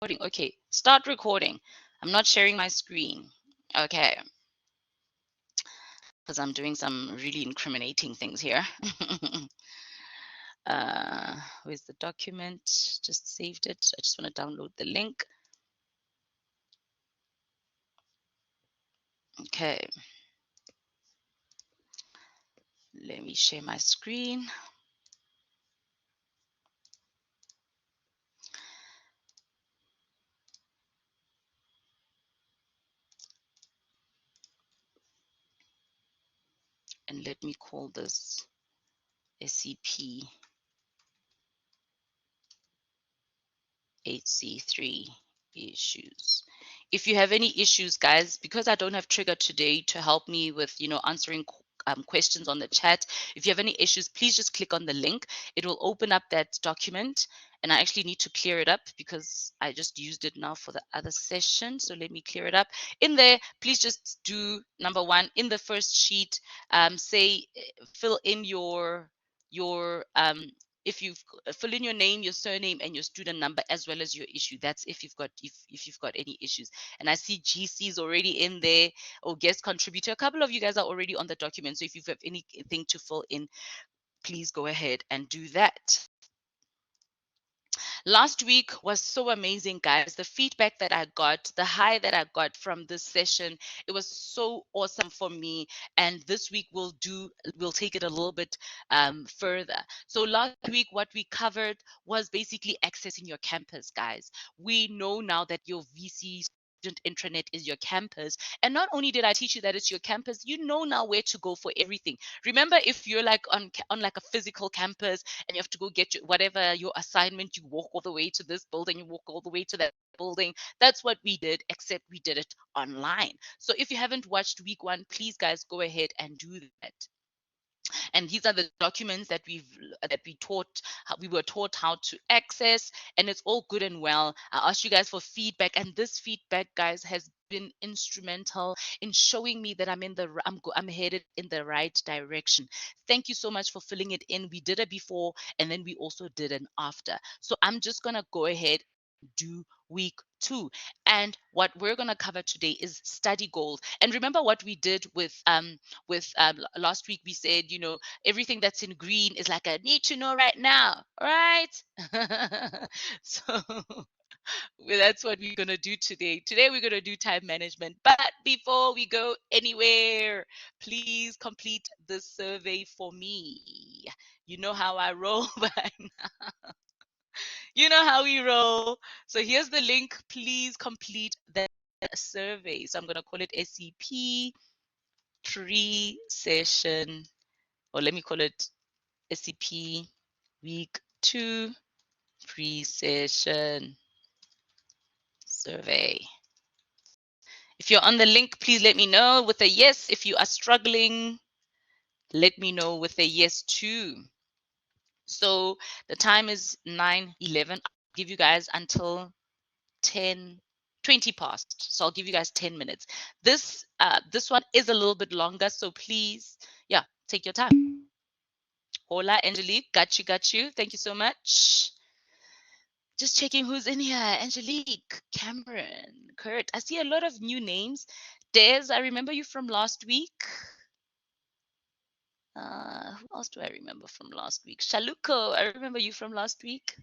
recording. Okay, start recording. I'm not sharing my screen. Okay. Because I'm doing some really incriminating things here. Where's the document? Just saved it. I just want to download the link. Okay. Let me share my screen. And let me call this SCP HC3 issues. If you have any issues, guys, because I don't have Trigger today to help me with, answering questions on the chat, if you have any issues, please just click on the link. It will open up that document, and I actually need to clear it up because I just used it now for the other session. So let me clear it up. In there, please just do number one in the first sheet, fill in your if you've fill in your name, your surname, and your student number, as well as your issue. That's if you've got any issues. And I see GC is already in there, or guest contributor. A couple of you guys are already on the document. So if you have anything to fill in, please go ahead and do that. Last week was so amazing, guys. The feedback that I got, the high that I got from this session, it was so awesome for me. And this week we'll take it a little bit further. So last week, what we covered was basically accessing your campus, guys. We know now that your VC student intranet is your campus. And not only did I teach you that it's your campus, you know now where to go for everything. Remember, if you're like on like a physical campus and you have to go get whatever your assignment, you walk all the way to this building, you walk all the way to that building. That's what we did, except we did it online. So if you haven't watched week 1, please guys go ahead and do that. And these are the documents that we were taught how to access, and it's all good and well. I asked you guys for feedback, and this feedback, guys, has been instrumental in showing me that I'm headed in the right direction. Thank you so much for filling it in. We did it before, and then we also did an after. So I'm just gonna go ahead do week 2, and what we're going to cover today is study goals. And remember what we did with last week. We said, everything that's in green is like a need to know right now, right? So that's what we're going to do today. Today we're going to do time management. But before we go anywhere, please complete the survey for me. You know how I roll by now. You know how we roll. So here's the link. Please complete that survey. So I'm going to call it SCP pre-session, or let me call it SCP week 2 pre-session survey. If you're on the link, please let me know with a yes. If you are struggling, let me know with a yes too. So the time is 9:11. I'll give you guys until 20 past. So I'll give you guys 10 minutes. This one is a little bit longer, so please, take your time. Hola, Angelique. Got you. Thank you so much. Just checking who's in here. Angelique, Cameron, Kurt. I see a lot of new names. Des, I remember you from last week. Who else do I remember from last week? Shaluko, I remember you from last week.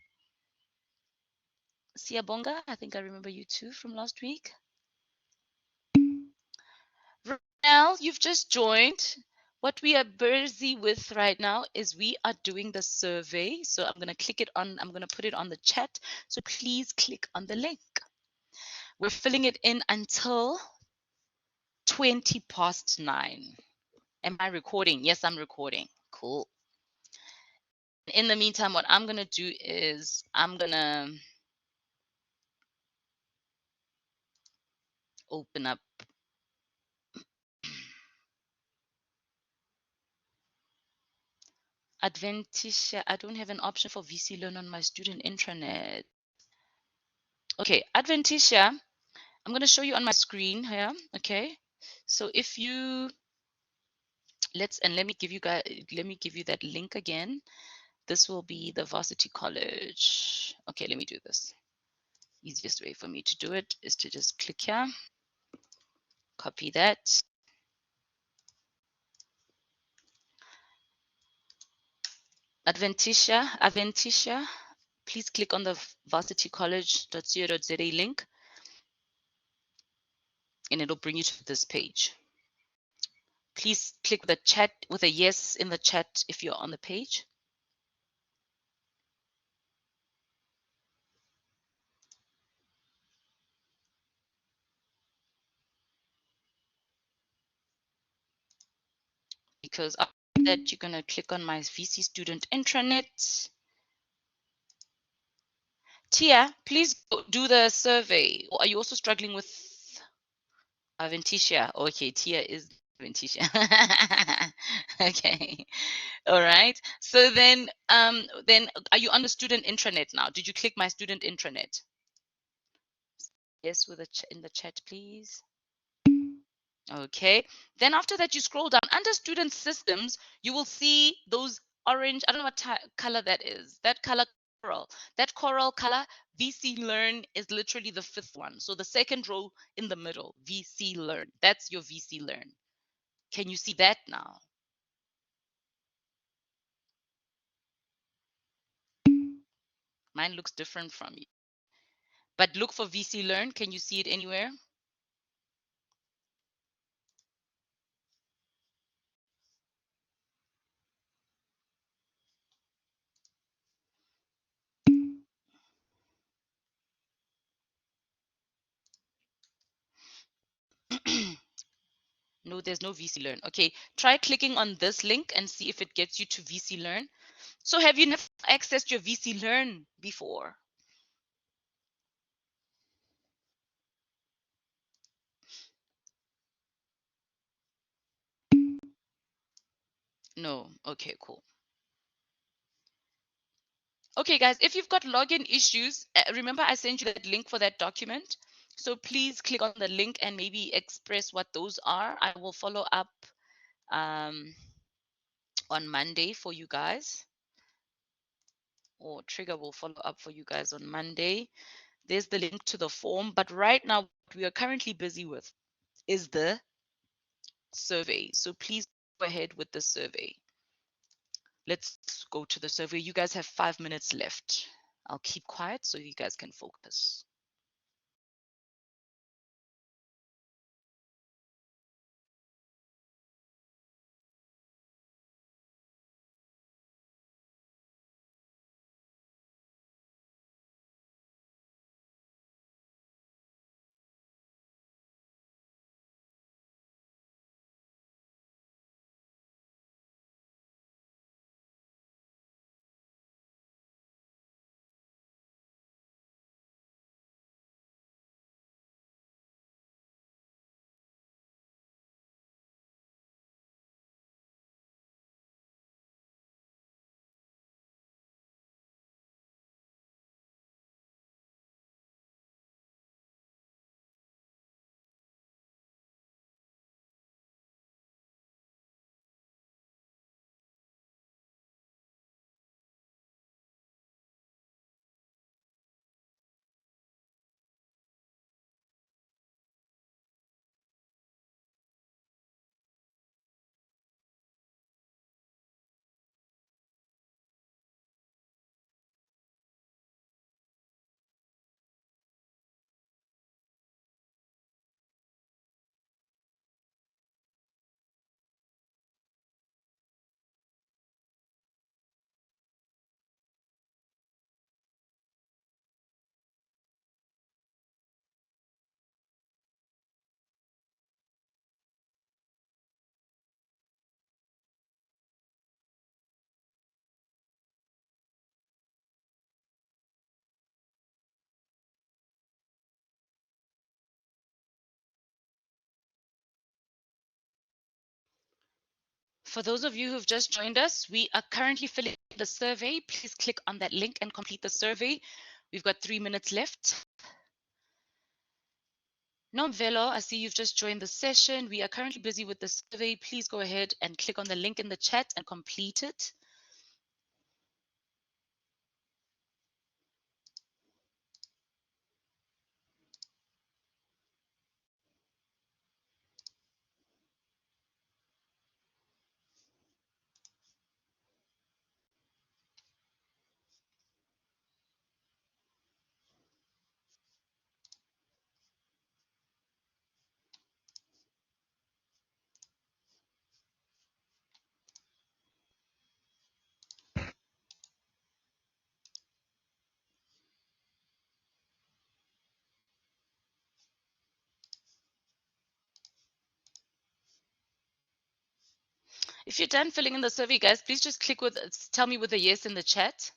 Siabonga, I think I remember you too from last week. Now you've just joined. What we are busy with right now is we are doing the survey. So I'm going to put it on the chat. So please click on the link. We're filling it in until 20 past 9. Am I recording? Yes, I'm recording. Cool. In the meantime, what I'm going to do is I'm going to open up Adventitia. I don't have an option for VC Learn on my student intranet. Okay, Adventitia, I'm going to show you on my screen here. Okay, so if you let me give you that link again. This will be the Varsity College. Okay, let me do this. Easiest way for me to do it is to just click here, copy that. Adventitia, please click on the varsitycollege.co.za link and it'll bring you to this page. Please click the chat with a yes in the chat if you're on the page. Because after that, you're going to click on my VC student intranet. Tia, please do the survey. Or are you also struggling with Aventitia? Okay, Tia is Aventitia. Okay. All right. So then are you on the student intranet now? Did you click my student intranet? Yes, with a in the chat, please. Okay. Then after that, you scroll down under student systems, you will see those orange, I don't know what color that is. That color coral. That coral color, VC Learn is literally the fifth one. So the second row in the middle, VC Learn. That's your VC Learn. Can you see that now? Mine looks different from you. But look for VC Learn. Can you see it anywhere? No, there's no VC Learn. Okay, try clicking on this link and see if it gets you to VC Learn. So have you never accessed your VC Learn before? No. Okay, cool. Okay, guys, if you've got login issues, remember I sent you that link for that document. So please click on the link and maybe express what those are. I will follow up on Monday for you guys. Or Trigger will follow up for you guys on Monday. There's the link to the form. But right now, what we are currently busy with is the survey. So please go ahead with the survey. Let's go to the survey. You guys have 5 minutes left. I'll keep quiet so you guys can focus. For those of you who've just joined us, we are currently filling the survey. Please click on that link and complete the survey. We've got 3 minutes left. No, Velo, I see you've just joined the session. We are currently busy with the survey. Please go ahead and click on the link in the chat and complete it. If you're done filling in the survey, guys, please just tell me with a yes in the chat.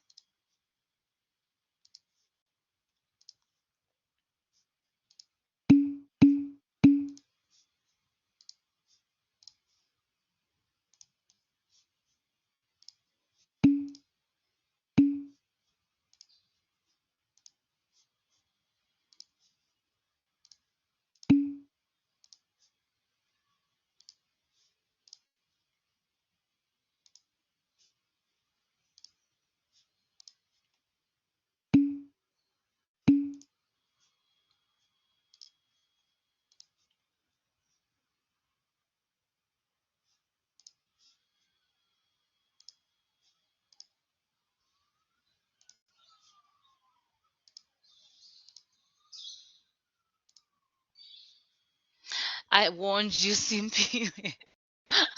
I warned you, Simpy.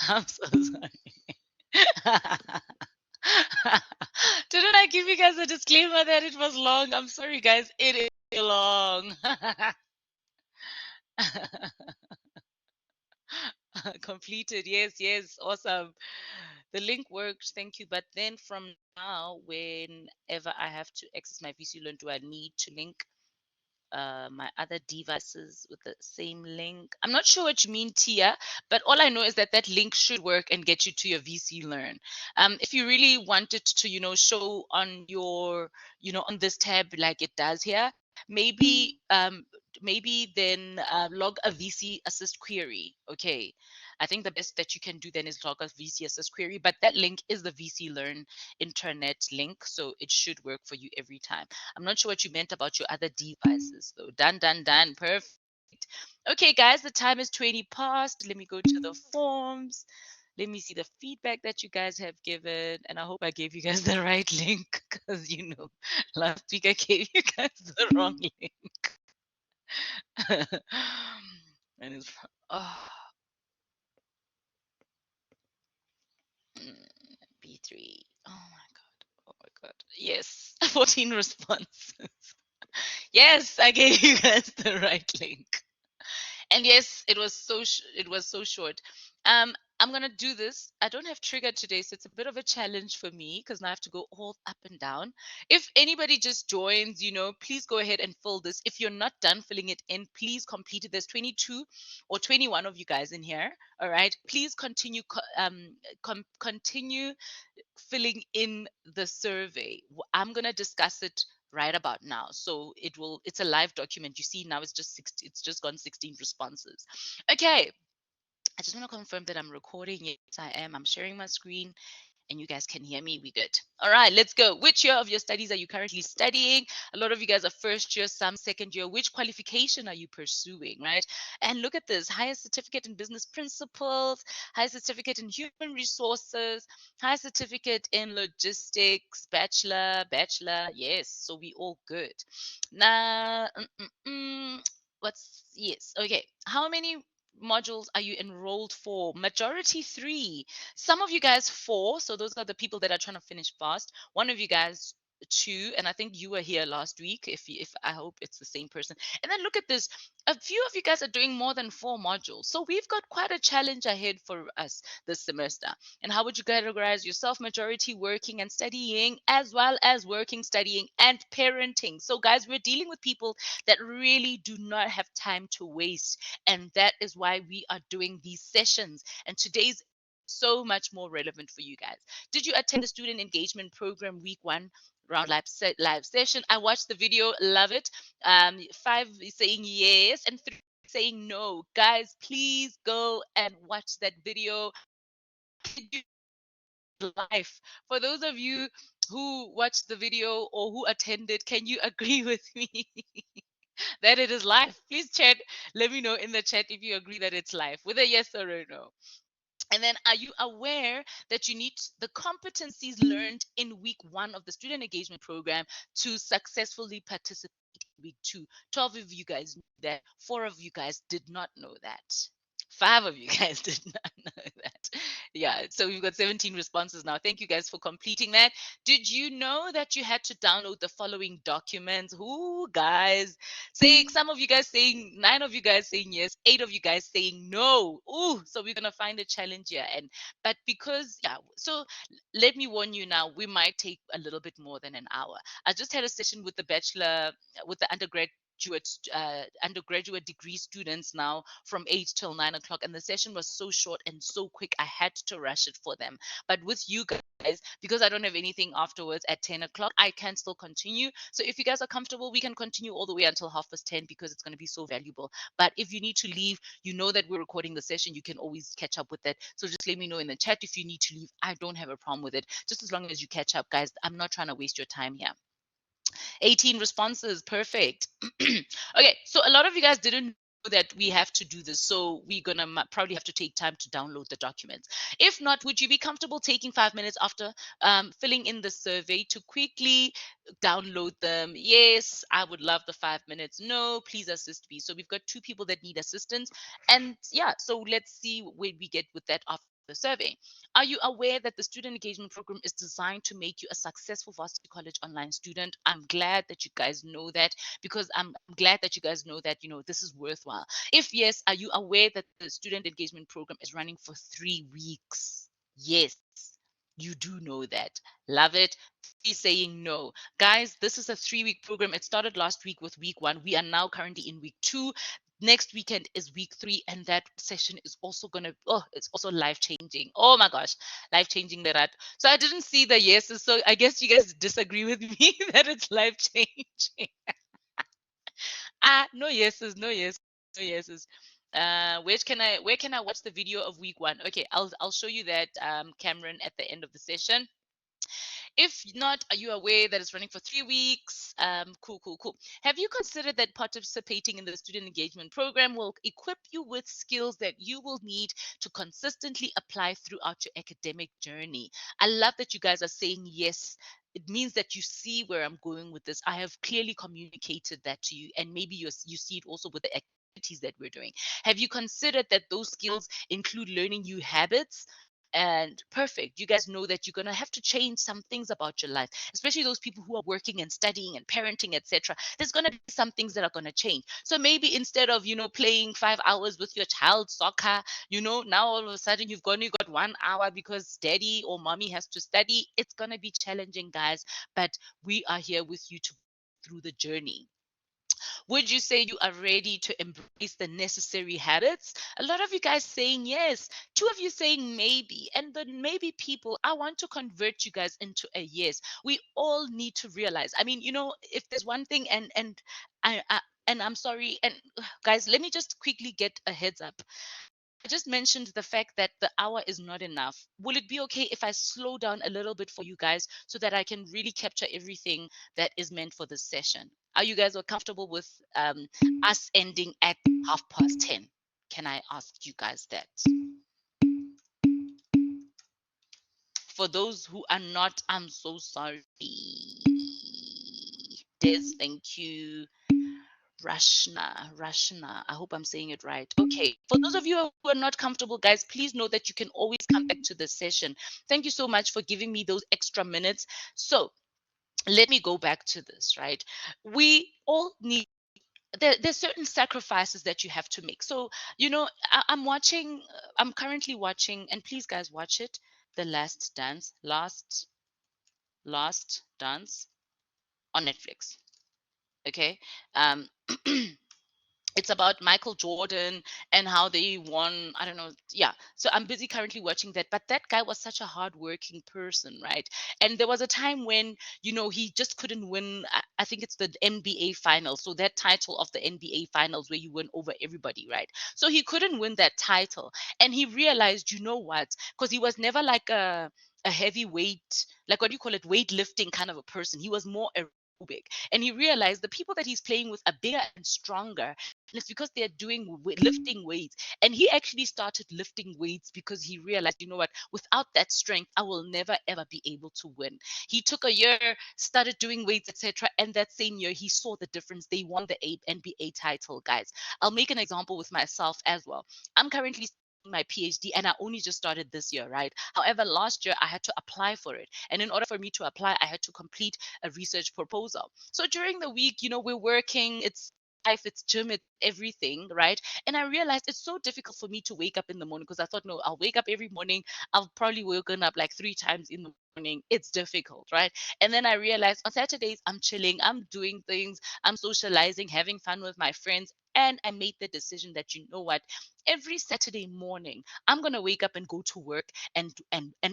I'm so sorry. Didn't I give you guys a disclaimer that it was long? I'm sorry, guys. It is long. Completed. Yes, yes. Awesome. The link worked. Thank you. But then from now, whenever I have to access my VC Learn, do I need to link my other devices with the same link? I'm not sure what you mean, Tia, but all I know is that that link should work and get you to your VC Learn. If you really wanted to, show on your, on this tab like it does here, maybe then log a VC assist query. Okay. I think the best that you can do then is log a VC assist query, but that link is the VC Learn internet link, so it should work for you every time. I'm not sure what you meant about your other devices, though. Done, done, done. Perfect. Okay, guys, the time is 20 past. Let me go to the forms. Let me see the feedback that you guys have given. And I hope I gave you guys the right link because, last week I gave you guys the wrong link. and it's, oh, B3. Oh my God. Oh my God. Yes, 14 responses. Yes, I gave you guys the right link. And yes, it was so short. I'm gonna do this. I don't have trigger today, so it's a bit of a challenge for me because now I have to go all up and down. If anybody just joins, please go ahead and fill this. If you're not done filling it in, please complete it. There's 22 or 21 of you guys in here. All right, please continue filling in the survey. I'm going to discuss it right about now. So it's a live document. You see now it's just gone 16 responses. Okay. I just want to confirm that I'm recording. Yes, I am. I'm sharing my screen and you guys can hear me. We good. All right, let's go. Which year of your studies are you currently studying? A lot of you guys are first year, some second year. Which qualification are you pursuing, right? And look at this: higher certificate in business principles, higher certificate in human resources, higher certificate in logistics, bachelor. Yes, so we all good. Now, yes, okay. How many modules are you enrolled for? Majority 3. Some of you guys 4. So those are the people that are trying to finish fast. One of you guys 2, and I think you were here last week. If I hope it's the same person. And then look at this. A few of you guys are doing more than 4 modules. So we've got quite a challenge ahead for us this semester. And how would you categorize yourself? Majority working and studying, as well as working, studying, and parenting. So guys, we're dealing with people that really do not have time to waste. And that is why we are doing these sessions. And today's so much more relevant for you guys. Did you attend the student engagement program week 1 round live session? I watched the video, love it. 5 is saying yes and 3 saying no. Guys, please go and watch that video. Life. For those of you who watched the video or who attended, can you agree with me that it is life? Please chat. Let me know in the chat if you agree that it's life, with a yes or a no. And then, are you aware that you need the competencies learned in week 1 of the student engagement program to successfully participate in week 2? 12 of you guys knew that. 4 of you guys did not know that. 5 of you guys did not know that. Yeah, so we've got 17 responses now. Thank you guys for completing that. Did you know that you had to download the following documents? Ooh, guys. Saying some of you guys saying, 9 of you guys saying yes, 8 of you guys saying no. Ooh, so we're gonna find a challenge here. And but because yeah, so let me warn you now, we might take a little bit more than an hour. I just had a session with the bachelor, with the undergraduate degree students now from 8 till 9 o'clock, and the session was so short and so quick I had to rush it for them. But with you guys, because I don't have anything afterwards at 10 o'clock, I can still continue. So if you guys are comfortable, we can continue all the way until 10:30 because it's going to be so valuable. But if you need to leave, you know that we're recording the session, you can always catch up with that. So just let me know in the chat if you need to leave. I don't have a problem with it, just as long as you catch up, guys. I'm not trying to waste your time here. 18 responses. Perfect. Okay, so a lot of you guys didn't know that we have to do this, so we're gonna probably have to take time to download the documents. If not, would you be comfortable taking 5 minutes after filling in the survey to quickly download them? Yes, I would love the 5 minutes. No, please assist me. So we've got 2 people that need assistance, and yeah, so let's see where we get with that after the survey. Are you aware that the student engagement program is designed to make you a successful varsity college online student? I'm glad that you guys know that, because I'm glad that you guys know that, this is worthwhile. If yes, are you aware that the student engagement program is running for 3 weeks? Yes, you do know that. Love it. He's saying no. Guys, this is a 3-week program. It started last week with week 1. We are now currently in week 2. Next weekend is week 3, and that session is also gonna, it's also life changing. Oh my gosh, life changing, that. So I didn't see the yeses, so I guess you guys disagree with me that it's life changing. No yeses, no yeses, no yeses. Where can I watch the video of week 1? Okay, I'll show you that, Cameron, at the end of the session. If not, are you aware that it's running for 3 weeks? Cool, cool, cool. Have you considered that participating in the student engagement program will equip you with skills that you will need to consistently apply throughout your academic journey? I love that you guys are saying yes. It means that you see where I'm going with this. I have clearly communicated that to you, and maybe you see it also with the activities that we're doing. Have you considered that those skills include learning new habits? And perfect, you guys know that you're going to have to change some things about your life, especially those people who are working and studying and parenting, etc. There's going to be some things that are going to change. So maybe instead of playing 5 hours with your child soccer, now all of a sudden you've got 1 hour because daddy or mommy has to study. It's going to be challenging, guys, but we are here with you to through the journey. Would you say you are ready to embrace the necessary habits? A lot of you guys saying yes. 2 of you saying maybe. And the maybe people, I want to convert you guys into a yes. We all need to realize. I mean, if there's one thing, and I'm sorry, and guys, let me just quickly get a heads up. I just mentioned the fact that the hour is not enough. Will it be okay if I slow down a little bit for you guys so that I can really capture everything that is meant for this session? Are you guys comfortable with us ending at 10:30? Can I ask you guys that? For those who are not, I'm so sorry. Des, thank you. Rashna. I hope I'm saying it right. Okay. For those of you who are not comfortable, guys, please know that you can always come back to the session. Thank you so much for giving me those extra minutes. So let me go back to this, right? We all need, there's certain sacrifices that you have to make. So, I'm currently watching, and please, guys, watch it. The Last Dance, Last Dance on Netflix. Okay. Um, it's about Michael Jordan and how they won. I don't know. Yeah. So I'm busy currently watching that. But that guy was such a hardworking person, right? And there was a time when, he just couldn't win. I think it's the NBA finals. So that title of the NBA finals where you win over everybody, right? So he couldn't win that title. And he realized, you know what? Because he was never like a heavyweight, like what do you call it, weightlifting kind of a person. He was more aerobic. And he realized the people that he's playing with are bigger and stronger And it's because they're doing lifting weights. And he actually started lifting weights because he realized, you know what, without that strength, I will never ever be able to win. He took a year, started doing weights, etc. And that same year, he saw the difference. They won the NBA title, guys. I'll make an example with myself as well. I'm currently my PhD and I only just started this year, right? However, last year I had to apply for it. And in order for me to apply, I had to complete a research proposal. So during the week, we're working, it's life, it's gym, it's everything, right? And I realized it's so difficult for me to wake up in the morning because I thought, no, I'll wake up every morning. I've probably woken up like 3 times in the morning. It's difficult, right? And then I realized on Saturdays, I'm chilling, I'm doing things, I'm socializing, having fun with my friends. And I made the decision that, you know what, every Saturday morning, I'm going to wake up and go to work and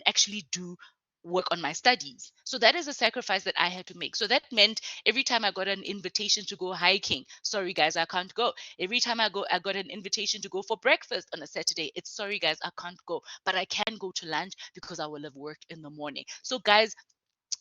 actually do work on my studies. So that is a sacrifice that I had to make. So that meant every time I got an invitation to go hiking, sorry guys, I can't go. Every time I got an invitation to go for breakfast on a Saturday, it's sorry guys, I can't go. But I can go to lunch because I will have worked in the morning. So guys,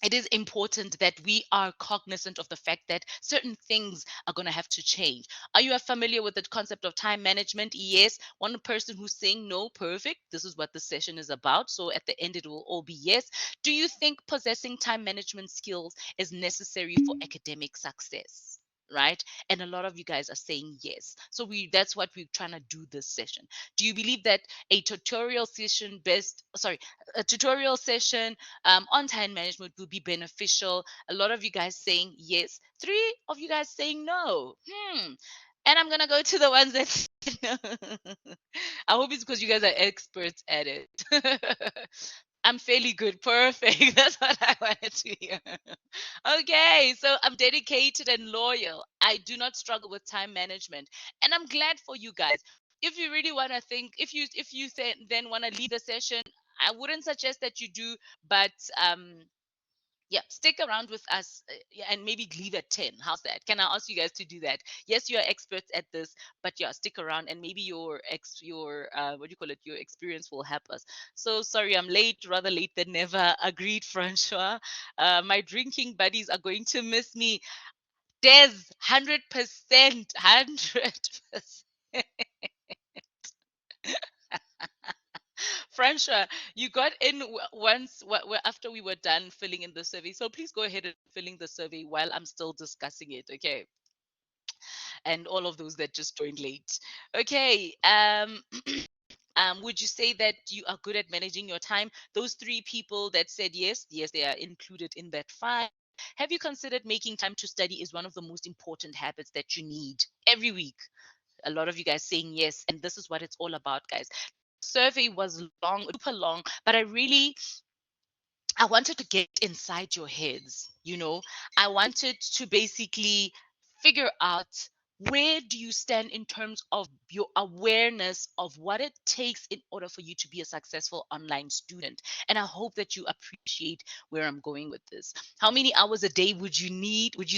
it is important that we are cognizant of the fact that certain things are going to have to change. Are you familiar with the concept of time management? Yes. One person who's saying no, perfect. This is what the session is about. So at the end, it will all be yes. Do you think possessing time management skills is necessary for academic success? Right? And a lot of you guys are saying yes. So that's what we're trying to do this session. Do you believe that a tutorial session a tutorial session on time management will be beneficial? A lot of you guys saying yes. 3 of you guys saying no. And I'm gonna go to the ones that said no. I hope it's because you guys are experts at it. I'm fairly good. Perfect. That's what I wanted to hear. Okay, so I'm dedicated and loyal. I do not struggle with time management, and I'm glad for you guys. If you really want to think, if you then want to leave the session, I wouldn't suggest that you do, but yeah, stick around with us, yeah, and maybe leave at 10. How's that? Can I ask you guys to do that? Yes, you are experts at this, but yeah, stick around and maybe your what do you call it? Your experience will help us. So sorry, I'm late, rather late than never. Agreed, Francois. My drinking buddies are going to miss me. Des, 100%, 100%. Fransha, you got in once after we were done filling in the survey. So please go ahead and filling the survey while I'm still discussing it, okay? And all of those that just joined late. Okay. Would you say that you are good at managing your time? Those 3 people that said yes, yes, they are included in that 5. Have you considered making time to study is one of the most important habits that you need every week? A lot of you guys saying yes, and this is what it's all about, guys. Survey was long, super long, but I wanted to get inside your heads, I wanted to basically figure out, where do you stand in terms of your awareness of what it takes in order for you to be a successful online student. And I hope that you appreciate where I'm going with this. How many hours a day would you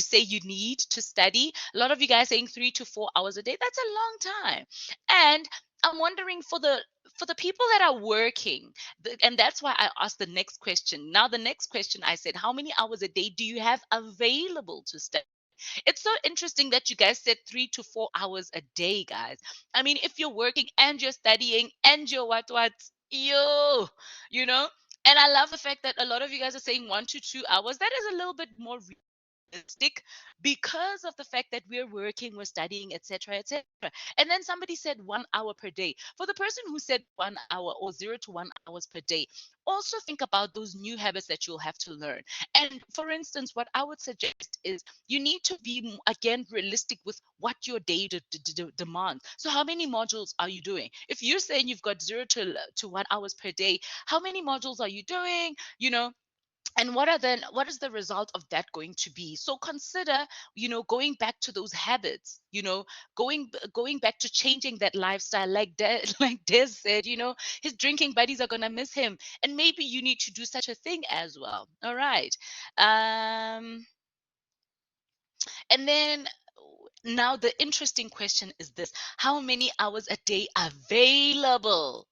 say you need to study? A lot of you guys saying 3 to 4 hours a day. That's a long time. And I'm wondering, for the people that are working, and that's why I asked the next question. Now, the next question, I said, how many hours a day do you have available to study? It's so interesting that you guys said 3 to 4 hours a day, guys. I mean, if you're working and you're studying and you're what, you know. And I love the fact that a lot of you guys are saying 1 to 2 hours. That is a little bit more realistic because of the fact that we're working, we're studying, etc., etc. And then somebody said 1 hour per day. For the person who said 1 hour or 0 to 1 hours per day, also think about those new habits that you'll have to learn. And for instance, what I would suggest is you need to be, again, realistic with what your day demands. So how many modules are you doing? If you're saying you've got 0 to 1 hours per day, how many modules are you doing? And what is the result of that going to be? So consider, going back to those habits, going back to changing that lifestyle, like like Des said, his drinking buddies are gonna miss him, and maybe you need to do such a thing as well. All right. And then now the interesting question is this: how many hours a day available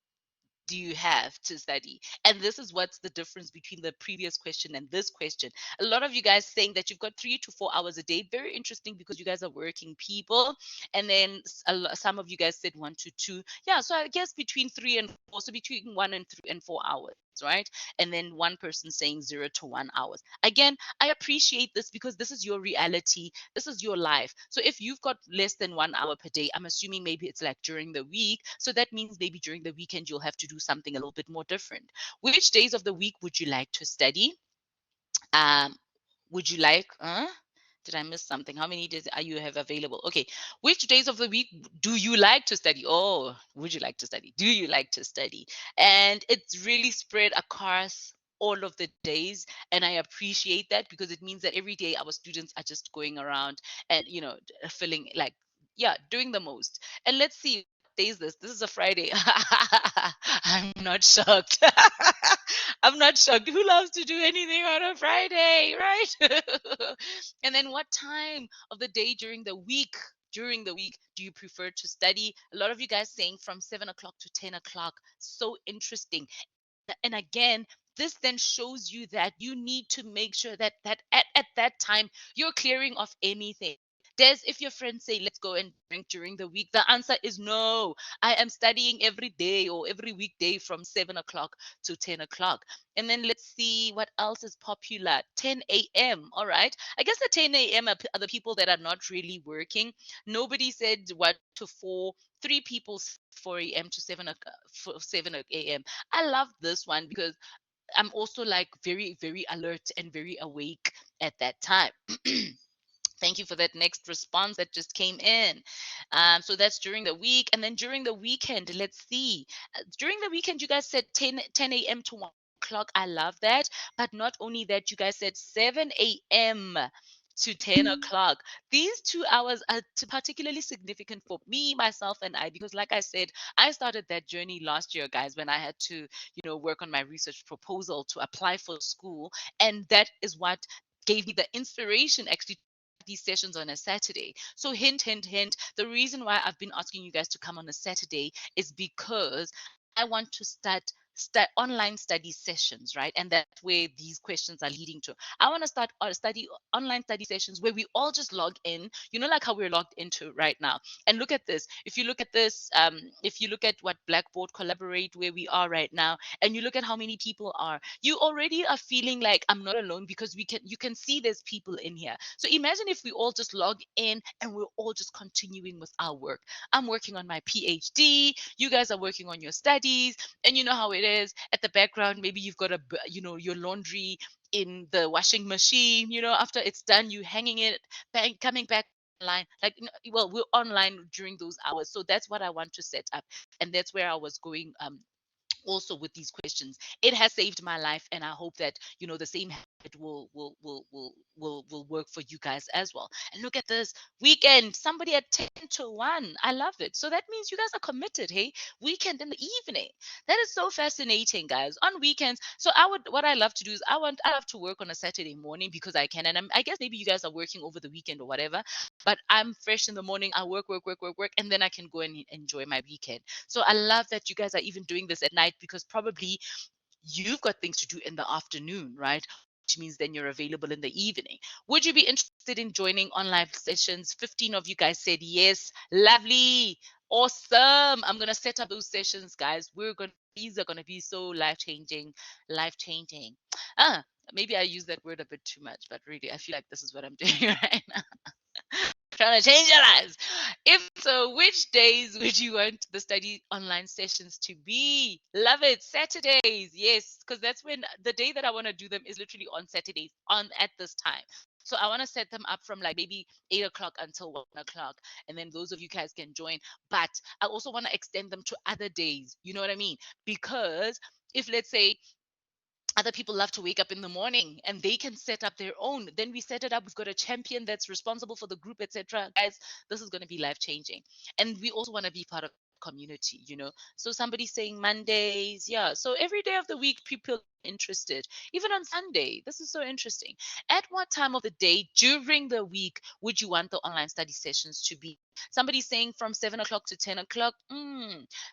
do you have to study? And this is what's the difference between the previous question and this question. A lot of you guys saying that you've got 3 to 4 hours a day. Very interesting, because you guys are working people. And then some of you guys said 1 to 2. Yeah, so I guess between 3 and 4. So between 1 and 4 hours, right? And then one person saying 0 to 1 hours. Again, I appreciate this because this is your reality. This is your life. So if you've got less than 1 hour per day, I'm assuming maybe it's like during the week. So that means maybe during the weekend you'll have to do something a little bit more different. Which days of the week would you like to study? Um, would you like? Did I miss something? How many days are you have available? Okay. Which days of the week do you like to study? Oh, would you like to study? Do you like to study? And it's really spread across all of the days. And I appreciate that, because it means that every day our students are just going around and, feeling like, yeah, doing the most. And let's see, what day is this? This is a Friday. I'm not shocked. I'm not shocked. Who loves to do anything on a Friday, right? And then what time of the day during the week? During the week, do you prefer to study? A lot of you guys saying from 7 o'clock to 10 o'clock. So interesting. And again, this then shows you that you need to make sure that at that time you're clearing off anything. Des, if your friends say let's go and drink during the week, the answer is no. I am studying every day or every weekday from 7 o'clock to 10 o'clock. And then let's see what else is popular. 10 a.m. All right. I guess the 10 a.m. are the people that are not really working. Nobody said 1 to 4. 3 people 4 a.m. to 7 a.m. I love this one because I'm also like very, very alert and very awake at that time. Thank you for that next response that just came in. So that's during the week. And then during the weekend, let's see. During the weekend, you guys said 10 a.m. to 1 o'clock. I love that. But not only that, you guys said 7 a.m. to 10 o'clock. These 2 hours are particularly significant for me, myself, and I, because like I said, I started that journey last year, guys, when I had to, work on my research proposal to apply for school. And that is what gave me the inspiration actually these sessions on a Saturday. So hint, hint, hint. The reason why I've been asking you guys to come on a Saturday is because I want to start online study sessions, right? And that's where these questions are leading to. I want to start online study sessions where we all just log in, like how we're logged into right now. And look at this. If you look at this, if you look at what Blackboard Collaborate, where we are right now, and you look at how many people are, you already are feeling like I'm not alone, because you can see there's people in here. So imagine if we all just log in and we're all just continuing with our work. I'm working on my PhD, you guys are working on your studies, and you know how it is at the background. Maybe you've got your laundry in the washing machine. After it's done, you hanging it, coming back online. Like, well, we're online during those hours. So that's what I want to set up, and that's where I was going. Also with these questions, it has saved my life, and I hope that the same habit will work for you guys as well. And look at this weekend, somebody at 10 to 1. I love it. So that means you guys are committed. Hey, weekend in the evening. That is so fascinating, guys. On weekends, so what I love to do is I love to work on a Saturday morning because I can. And I guess maybe you guys are working over the weekend or whatever, but I'm fresh in the morning. I work, work, work, work, work, and then I can go and enjoy my weekend. So I love that you guys are even doing this at night, because probably you've got things to do in the afternoon, right? Which means then you're available in the evening. Would you be interested in joining online sessions? 15 of you guys said yes. Lovely. Awesome. I'm going to set up those sessions, guys. These are going to be so life-changing, life-changing. Maybe I use that word a bit too much, but really, I feel like this is what I'm doing right now. Trying to change your lives. If so, which days would you want the study online sessions to be? Love it. Saturdays. Yes, because that's when the day that I want to do them is literally on Saturdays on at this time. So I want to set them up from like maybe 8 o'clock until 1 o'clock. And then those of you guys can join. But I also want to extend them to other days. You know what I mean? Because if, let's say, other people love to wake up in the morning and they can set up their own, then we set it up. We've got a champion that's responsible for the group, etc. Guys, this is going to be life changing, and we also want to be part of community, you know. So somebody saying Mondays, yeah. So every day of the week, people are interested. Even on Sunday, this is so interesting. At what time of the day during the week would you want the online study sessions to be? Somebody saying from 7 o'clock to 10 o'clock.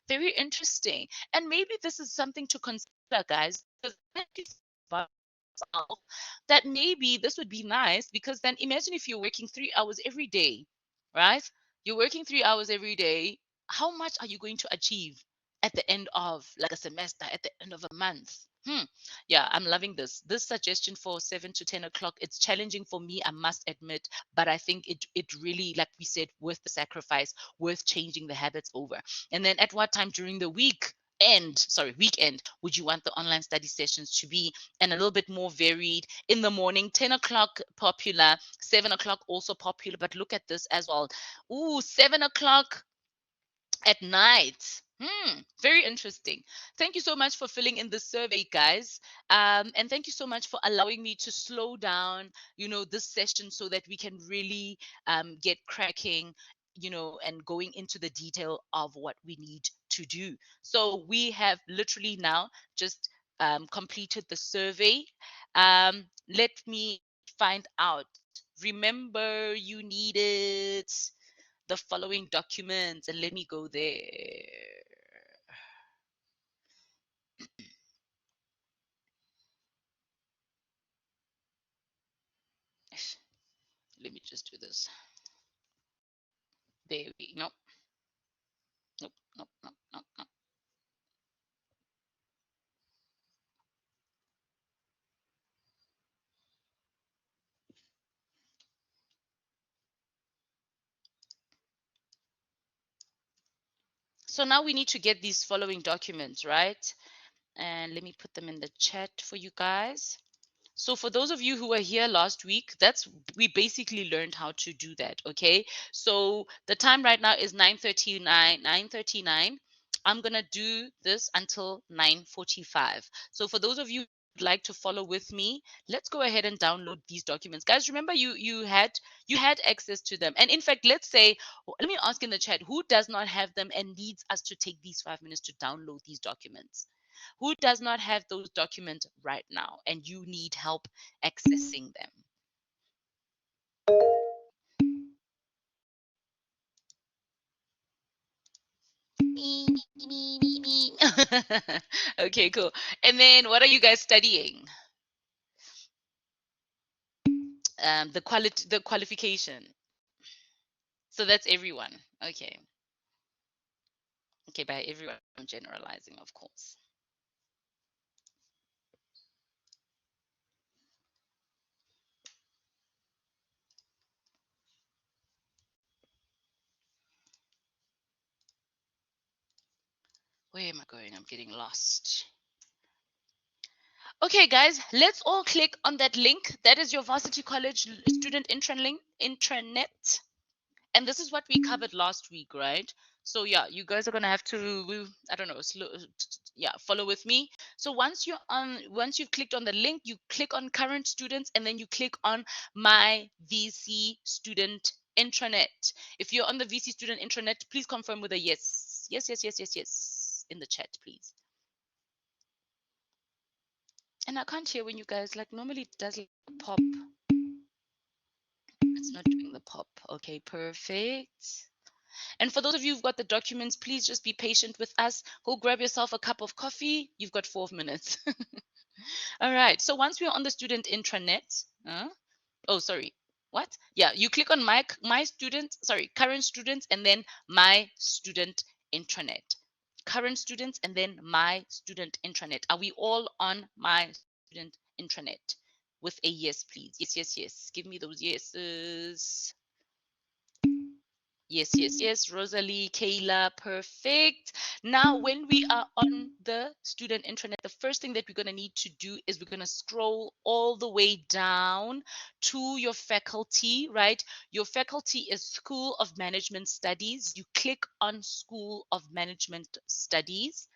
Very interesting. And maybe this is something to consider, guys, because that maybe this would be nice, because then imagine if you're working 3 hours every day, right? You're working 3 hours every day. How much are you going to achieve at the end of like a semester, at the end of a month? Yeah, I'm loving this suggestion for 7 to 10 o'clock. It's challenging for me, I must admit, but I think it really, like we said, worth the sacrifice, worth changing the habits over. And then at what time during the weekend would you want the online study sessions to be? And a little bit more varied. In the morning, 10 o'clock popular, 7 o'clock also popular, but look at this as well. Ooh, 7 o'clock at night. Very interesting. Thank you so much for filling in this survey, guys. And thank you so much for allowing me to slow down, this session so that we can really get cracking, and going into the detail of what we need to do. So we have literally now just completed the survey. Let me find out. Remember, you needed the following documents, and let me go there. Let me just do this. There we go. Nope, nope, nope, nope, nope. So now we need to get these following documents, right? And let me put them in the chat for you guys. So for those of you who were here last week, we basically learned how to do that, okay? So the time right now is 9:39. I'm going to do this until 9:45. So for those of you who would like to follow with me, let's go ahead and download these documents. Guys, remember you had access to them. And in fact, let me ask in the chat, who does not have them and needs us to take these 5 minutes to download these documents? Who does not have those documents right now and you need help accessing them? Me, me, me, me. Okay, cool. And then what are you guys studying? The qualification. So that's everyone. Okay. Okay, by everyone, I'm generalizing, of course. Where am I going? I'm getting lost. Okay, guys, let's all click on that link. That is your Varsity College student intranet. And this is what we covered last week, right? So yeah, you guys are gonna have to, I don't know, follow with me. So once you've clicked on the link, you click on current students, and then you click on my VC student intranet. If you're on the VC student intranet, please confirm with a yes. Yes in the chat, please. And I can't hear when you guys, like, normally it does like pop. It's not doing the pop. Okay, perfect. And for those of you who've got the documents, please just be patient with us. Go grab yourself a cup of coffee. You've got 4 minutes. All right. So once we're on the student intranet, sorry. What? Yeah, you click on current students, and then my student intranet. Current students, and then my student intranet. Are we all on my student intranet? With a yes, please. Yes. Give me those yeses. Yes. Rosalie, Kayla, perfect. Now, when we are on the student intranet, the first thing that we're going to need to do is we're going to scroll all the way down to your faculty, right? Your faculty is School of Management Studies. You click on School of Management Studies.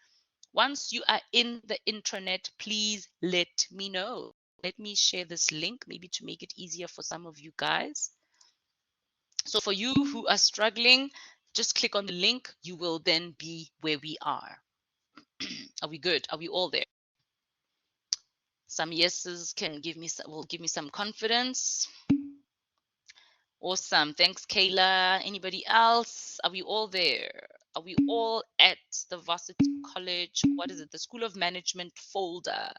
Once you are in the intranet, please let me know. Let me share this link, maybe to make it easier for some of you guys. So for you who are struggling, Just click on the link. You will then be where we are. Are we good? Are we all there? Some yeses can give me some, will give me some confidence. Awesome. Thanks, Kayla. Anybody else? Are we all there? Are we all at the Varsity College? What is it? The School of Management folder.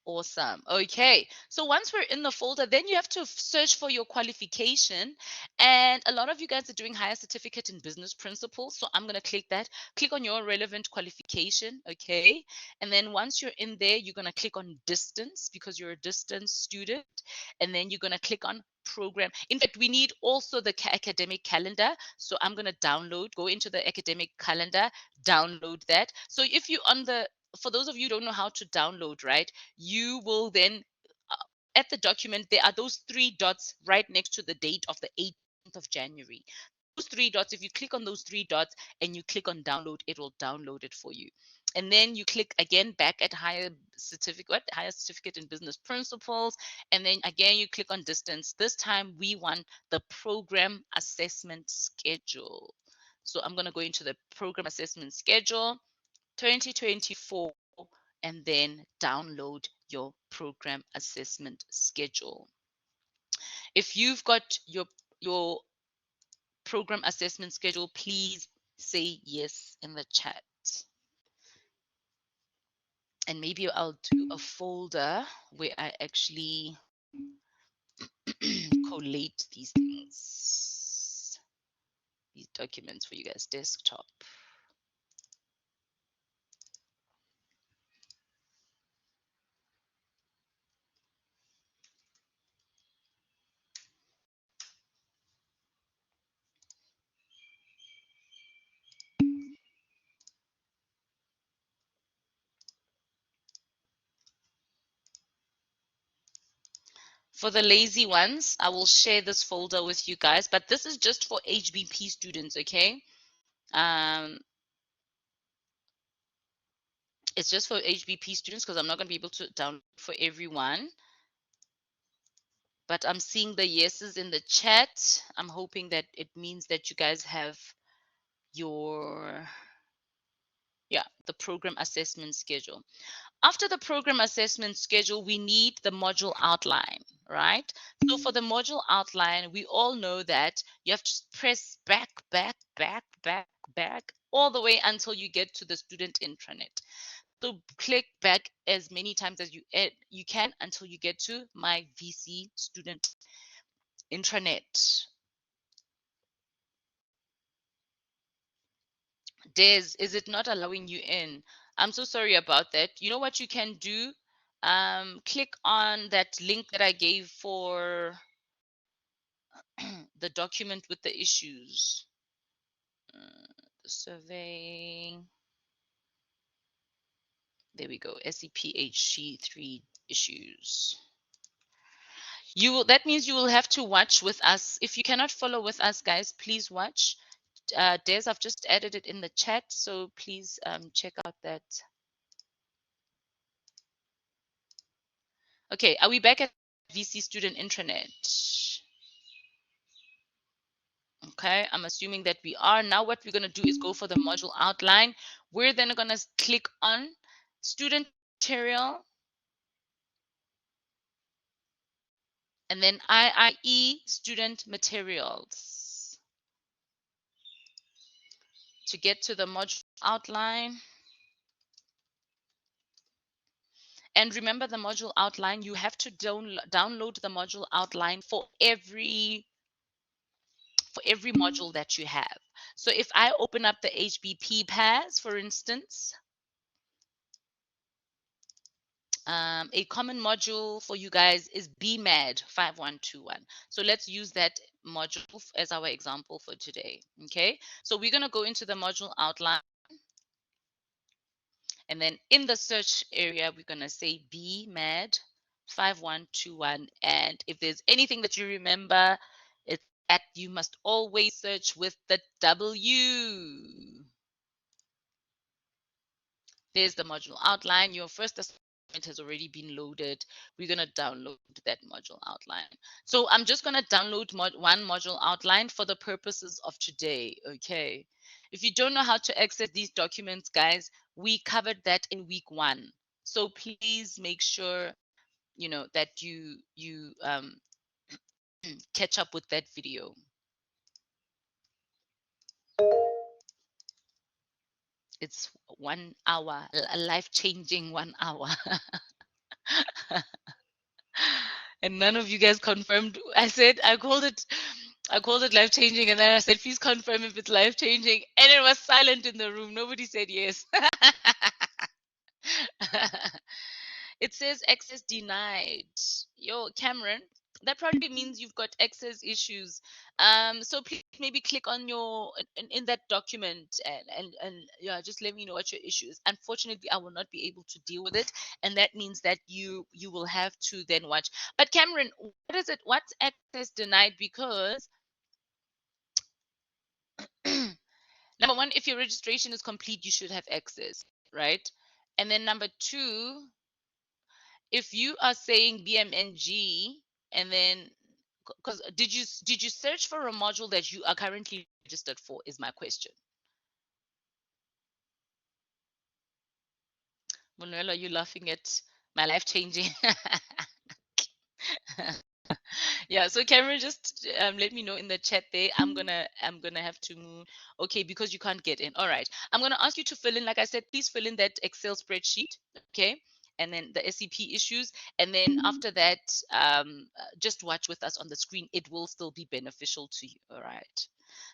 Awesome. Okay. So once we're in the folder, then you have to search for your qualification. And a lot of you guys are doing higher certificate in business principles. So I'm going to click that. Click on your relevant qualification. Okay. And then once you're in there, you're going to click on distance because you're a distance student. And then you're going to click on program. In fact, we need also the academic calendar. So I'm going to go into the academic calendar, download that. So if you're on the, for those of you who don't know how to download, right? You will then, at the document, there are those three dots right next to the date of the 18th of January. Those three dots, if you click on those three dots and you click on download, it will download it for you. And then you click again back at higher certificate in business principles. And then again, you click on distance. This time we want the program assessment schedule. So I'm going to go into the program assessment schedule 2024 and then download your program assessment schedule. If you've got your program assessment schedule, please say yes in the chat. And maybe I'll do a folder where I actually collate these things, these documents for you guys, desktop. For the lazy ones, I will share this folder with you guys, but this is just for HBP students, okay? It's just for HBP students because I'm not going to be able to download for everyone. But I'm seeing the yeses in the chat. I'm hoping that it means that you guys have your, the program assessment schedule. After the program assessment schedule, we need the module outline, right? So for the module outline, we all know that you have to press back, all the way until you get to the student intranet. So click back as many times as you can until you get to my VC student intranet. Des, is it not allowing you in? I'm so sorry about that. You know what you can do? Click on that link that I gave for the document with the issues. The survey. There we go. SEPHC3 issues. That means you will have to watch with us. If you cannot follow with us, guys, please watch. Des, I've just added it in the chat, so please check out that. Okay, are we back at VC student intranet? Okay, I'm assuming that we are. Now what we're going to do is go for the module outline. We're then going to click on student material and then IIE student materials. To get to the module outline. And remember the module outline, you have to download the module outline for every module that you have. So if I open up the HBP PAS, for instance, a common module for you guys is BMAD 5121. So let's use that module as our example for today. Okay, so we're going to go into the module outline. And then in the search area, we're going to say BMAD 5121. And if there's anything that you remember, it's that you must always search with the W. There's the module outline. Your first has already been loaded. We're going to download that module outline. So I'm just going to download one module outline for the purposes of today. Okay. If you don't know how to access these documents, guys, we covered that in week 1. So please make sure, that you catch up with that video. It's 1 hour, a life-changing 1 hour. And none of you guys confirmed. I called it life-changing, and then I said, please confirm if it's life-changing. And it was silent in the room. Nobody said yes. It says access denied. Yo, Cameron, that probably means you've got access issues. So please maybe click on your in that document and yeah, just let me know what your issue is. Unfortunately, I will not be able to deal with it, and that means that you will have to then watch. But Cameron, what is it? What's access denied? Because number one, if your registration is complete, you should have access, right? And then number two, if you are saying BMNG, and then because did you search for a module that you are currently registered for, is my question. Manuel, are you laughing at my life changing? Yeah, so Cameron, just let me know in the chat there. I'm gonna have to move. Okay, because you can't get in. All right, I'm gonna ask you to fill in. Like I said, please fill in that Excel spreadsheet. Okay, and then the SCP issues, and then after that, just watch with us on the screen. It will still be beneficial to you. All right.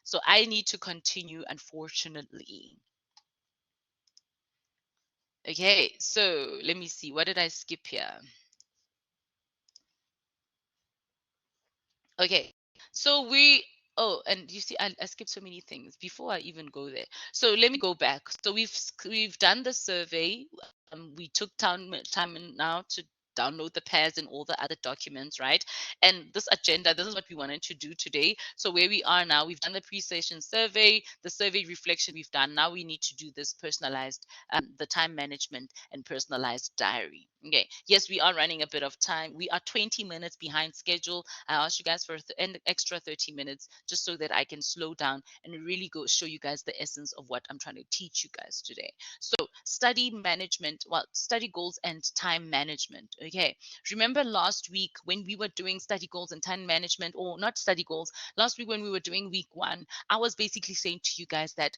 So I need to continue, unfortunately. Okay, so let me see. What did I skip here? Okay, so and you see, I skipped so many things before I even go there. So let me go back. So we've done the survey. We took time now to download the pairs and all the other documents, right? And this agenda, this is what we wanted to do today. So where we are now, we've done the pre-session survey, the survey reflection we've done. Now we need to do this personalized, the time management and personalized diary. Okay. Yes, we are running a bit of time. We are 20 minutes behind schedule. I asked you guys for an extra 30 minutes just so that I can slow down and really go show you guys the essence of what I'm trying to teach you guys today. So study management, well, study goals and time management. Okay. Remember last week when we were doing study goals and time management, or not study goals, last week when we were doing week 1, I was basically saying to you guys that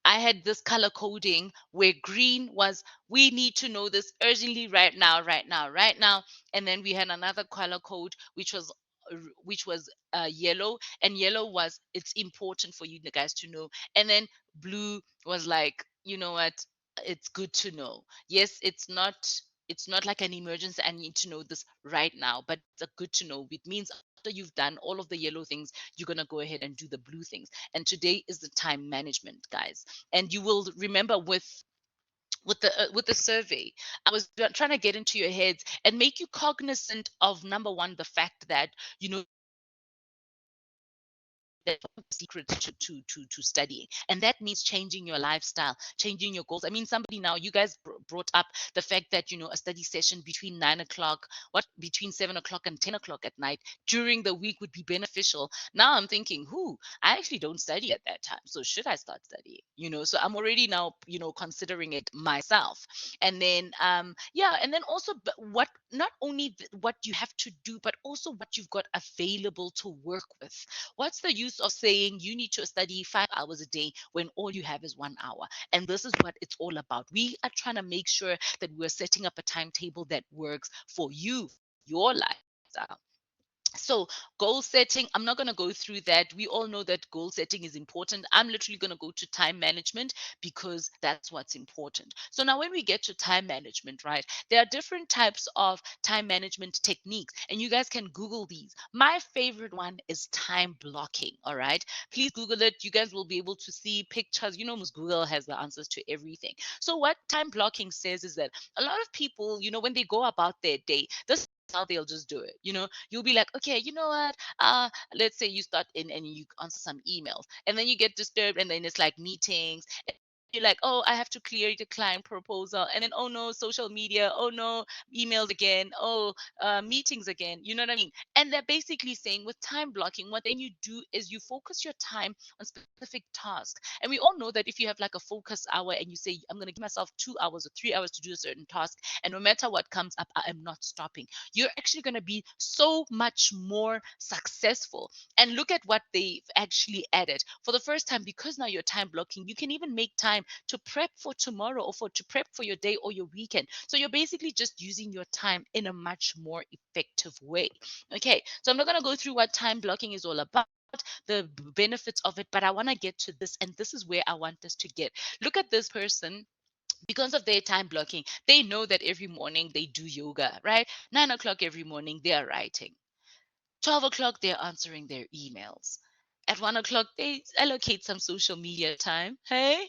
I had this color coding where green was, we need to know this urgently right now, right now, right now. And then we had another color code, which was yellow, and yellow was, it's important for you guys to know. And then blue was like, you know what, it's good to know. Yes, it's not like an emergency, I need to know this right now, but it's a good to know. It means after you've done all of the yellow things, you're going to go ahead and do the blue things. And today is the time management, guys. And you will remember with the survey, I was trying to get into your heads and make you cognizant of, number one, the fact that that's the secret to studying, and that means changing your lifestyle, changing your goals. I mean, somebody, now you guys brought up the fact that a study session between 9 o'clock, between 7 o'clock and 10 o'clock at night during the week would be beneficial. Now I'm thinking, I actually don't study at that time, so should I start studying? So I'm already now considering it myself. And then yeah, and then also, what not only what you have to do, but also what you've got available to work with. What's the use of saying you need to study 5 hours a day when all you have is 1 hour? And this is what it's all about. We are trying to make sure that we're setting up a timetable that works for you, your lifestyle. So goal setting, I'm not going to go through that. We all know that goal setting is important. I'm literally going to go to time management because that's what's important. So now when we get to time management, right, there are different types of time management techniques, and you guys can Google these. My favorite one is time blocking. All right, please Google it. You guys will be able to see pictures. Ms. Google has the answers to everything. So what time blocking says is that a lot of people, when they go about their day, this how they'll just do it. You'll be like, okay, you know what, let's say you start in and you answer some emails, and then you get disturbed, and then it's like meetings, you're like, oh, I have to clear the client proposal, and then oh no, social media, oh no, emails again, oh, meetings again. You know what I mean? And they're basically saying with time blocking, what then you do is you focus your time on specific tasks. And we all know that if you have like a focus hour and you say, I'm going to give myself 2 hours or 3 hours to do a certain task, and no matter what comes up, I am not stopping, you're actually going to be so much more successful. And look at what they've actually added. For the first time, because now you're time blocking, you can even make time to prep for tomorrow or to prep for your day or your weekend. So you're basically just using your time in a much more effective way. Okay, so I'm not going to go through what time blocking is all about, the benefits of it, but I want to get to this, and this is where I want us to get. Look at this person. Because of their time blocking, they know that every morning they do yoga, right? 9 o'clock every morning, they are writing. 12 o'clock, they're answering their emails. At 1 o'clock, they allocate some social media time. Hey?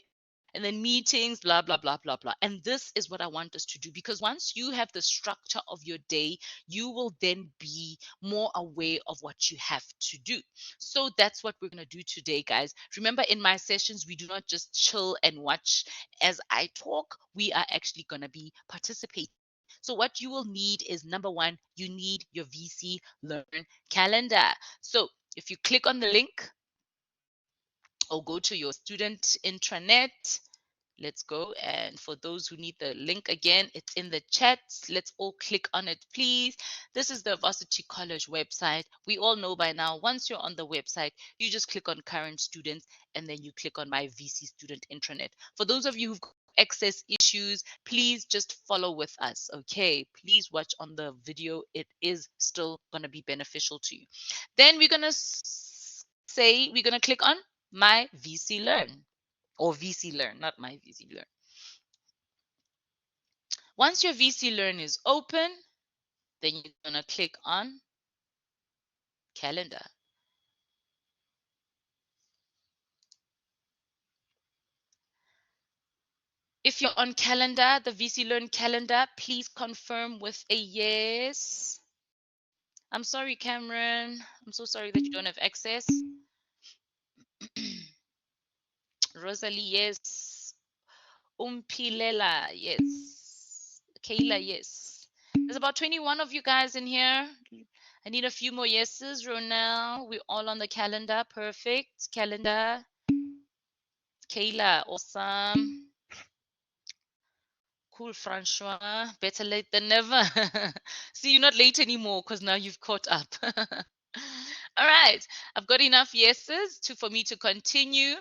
And then meetings, blah, blah, blah, blah, blah. And this is what I want us to do, because once you have the structure of your day, you will then be more aware of what you have to do. So that's what we're going to do today, guys. Remember, in my sessions, we do not just chill and watch as I talk. We are actually going to be participating. So what you will need is, number one, you need your VC Learn calendar. So if you click on the link or go to your student intranet, let's go. And for those who need the link again, it's in the chat. Let's all click on it, please. This is the Varsity College website. We all know by now, once you're on the website, you just click on current students and then you click on my VC student intranet. For those of you who've got access issues, please just follow with us, okay? Please watch on the video. It is still going to be beneficial to you. Then we're going to say, we're going to click on my VC Learn. Or VC Learn, not my VC Learn. Once your VC Learn is open, then you're going to click on calendar. If you're on calendar, the VC Learn calendar, please confirm with a yes. I'm sorry, Cameron. I'm so sorry that you don't have access. Rosalie, yes. Umpilela, yes. Kayla, yes. There's about 21 of you guys in here. I need a few more yeses. Ronel, we're all on the calendar. Perfect. Calendar. Kayla, awesome. Cool, Francois. Better late than never. See, you're not late anymore because now you've caught up. All right. I've got enough yeses for me to continue.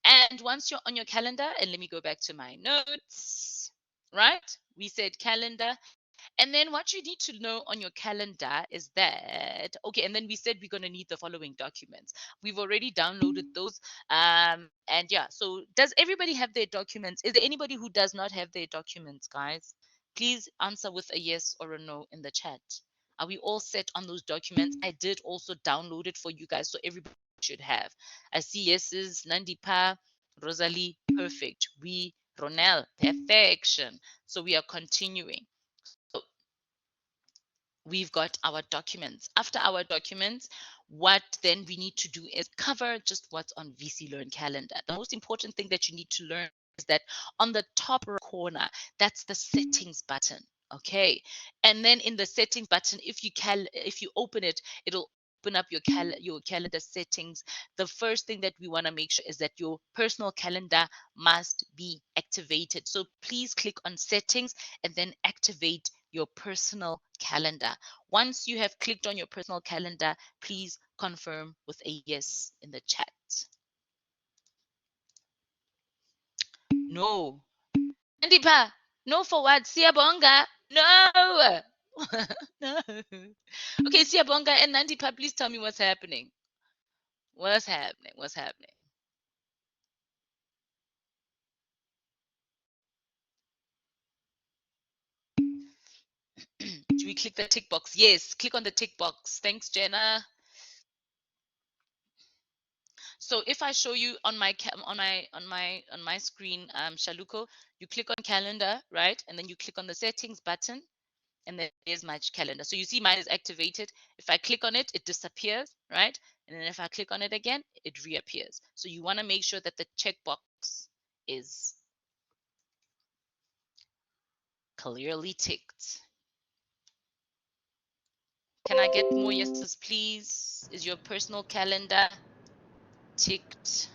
And once you're on your calendar, and let me go back to my notes, right? We said calendar. And then what you need to know on your calendar is that, okay, and then we said we're going to need the following documents. We've already downloaded those. And yeah, so does everybody have their documents? Is there anybody who does not have their documents, guys? Please answer with a yes or a no in the chat. Are we all set on those documents? I did also download it for you guys, so everybody should have. I see yeses, Nandipa, Rosalie, perfect. We, Ronel, perfection. So we are continuing. We've got our documents. After our documents, what then we need to do is cover just what's on VC Learn calendar. The most important thing that you need to learn is that on the top corner, that's the settings button. Okay. And then in the settings button, if you open it, it'll open up your calendar settings. The first thing that we want to make sure is that your personal calendar must be activated. So please click on settings and then activate your personal calendar. Once you have clicked on your personal calendar, please confirm with a yes in the chat. No. Nandipa, no for what? Siyabonga. No. No. Okay, Siyabonga and Nandipa, please tell me what's happening. What's happening? What's happening? Do we click the tick box? Yes, click on the tick box. Thanks, Jenna. So if I show you on my screen, Shaluko, you click on calendar, right? And then you click on the settings button, and then there's my calendar. So you see mine is activated. If I click on it, it disappears, right? And then if I click on it again, it reappears. So you want to make sure that the checkbox is Clearly ticked. Can I get more yeses, please? Is your personal calendar ticked?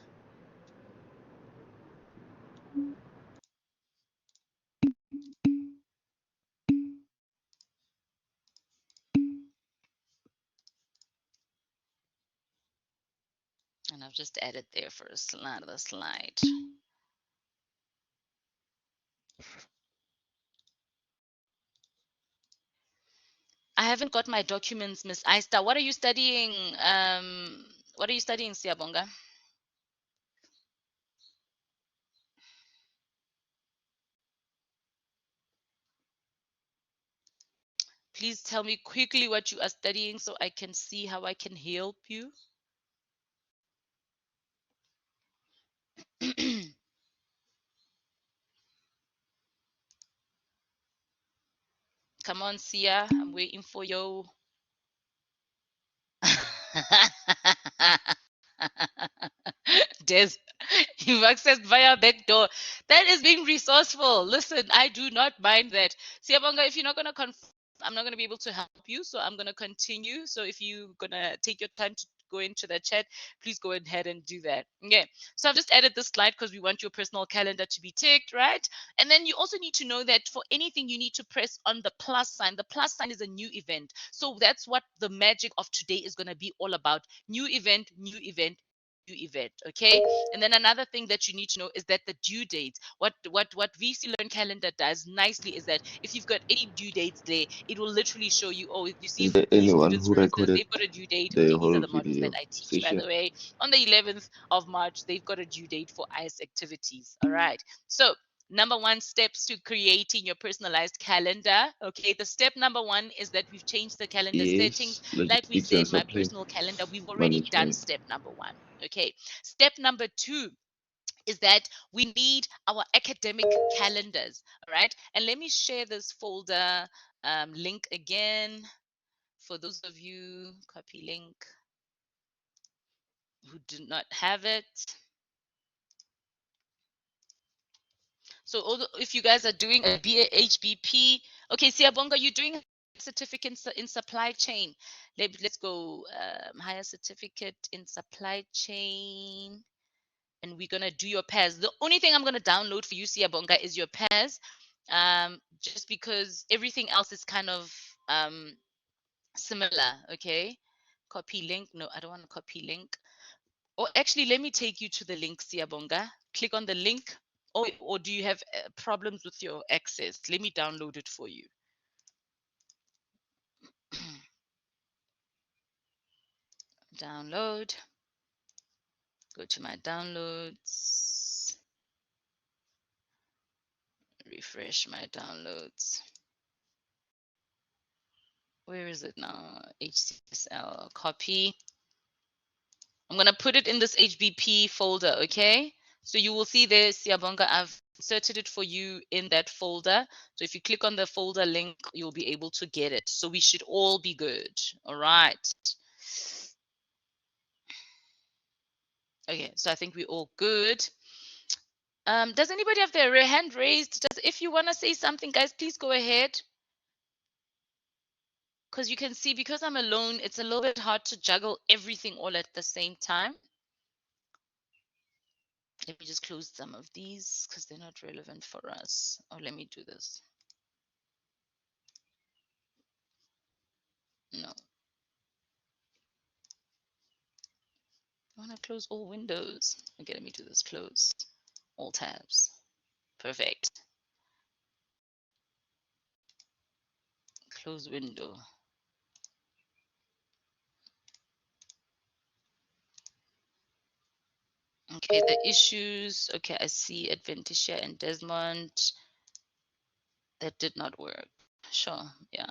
And I've just added there for another slide. I haven't got my documents, Miss Aista. What are you studying? What are you studying, Siyabonga? Please tell me quickly what you are studying so I can see how I can help you. Come on, Sia. I'm waiting for you. Des, you've accessed via back door. That is being resourceful. Listen, I do not mind that. Siyabonga, if you're not going to confirm, I'm not going to be able to help you, so I'm going to continue. So if you're going to take your time to go into the chat, please go ahead and do that. Okay, so I've just added this slide because we want your personal calendar to be ticked, right? And then you also need to know that for anything, you need to press on the plus sign. The plus sign is a new event. So that's what the magic of today is going to be all about. New event, new event, event. Okay, and then another thing that you need to know is that the due dates, what VC Learn Calendar does nicely is that if you've got any due dates there, it will literally show you, oh, you see Is there these anyone students, who for instance, recorded they've got a due date. the Okay, these are whole the modules that video I teach, by session? the way. On the 11th of March, they've got a due date for ICE activities. All right, so number one, steps to creating your personalized calendar. Okay, the step number one is that we've changed the calendar settings. Yes, Like we logistics and said, my supply personal calendar, we've already done management. step number one. Okay, step number two is that we need our academic calendars. All right, and let me share this folder link again for those of you, copy link, who do not have it. So if you guys are doing a HBP, okay, Siyabonga, you're doing a certificate in supply chain. Let's go higher certificate in supply chain, and we're gonna do your pairs. The only thing I'm gonna download for you, Siyabonga, is your pairs, just because everything else is kind of similar. Okay, copy link. No, I don't want to copy link. Or actually, let me take you to the link, Siyabonga. Click on the link. Or do you have problems with your access? Let me download it for you. Download. Go to my downloads. Refresh my downloads. Where is it now? HCL. Copy. I'm going to put it in this HBP folder, okay? So you will see there, Siyabonga, I've inserted it for you in that folder. So if you click on the folder link, you'll be able to get it. So we should all be good. All right. Okay, so I think we're all good. Does anybody have their hand raised? If you want to say something, guys, please go ahead. Because you can see, because I'm alone, it's a little bit hard to juggle everything all at the same time. Let me just close some of these because they're not relevant for us. Oh, let me do this. No. I want to close all windows. Okay, let me do this. Close all tabs. Perfect. Close window. Okay, the issues. Okay, I see Adventitia and Desmond. That did not work. Sure, yeah.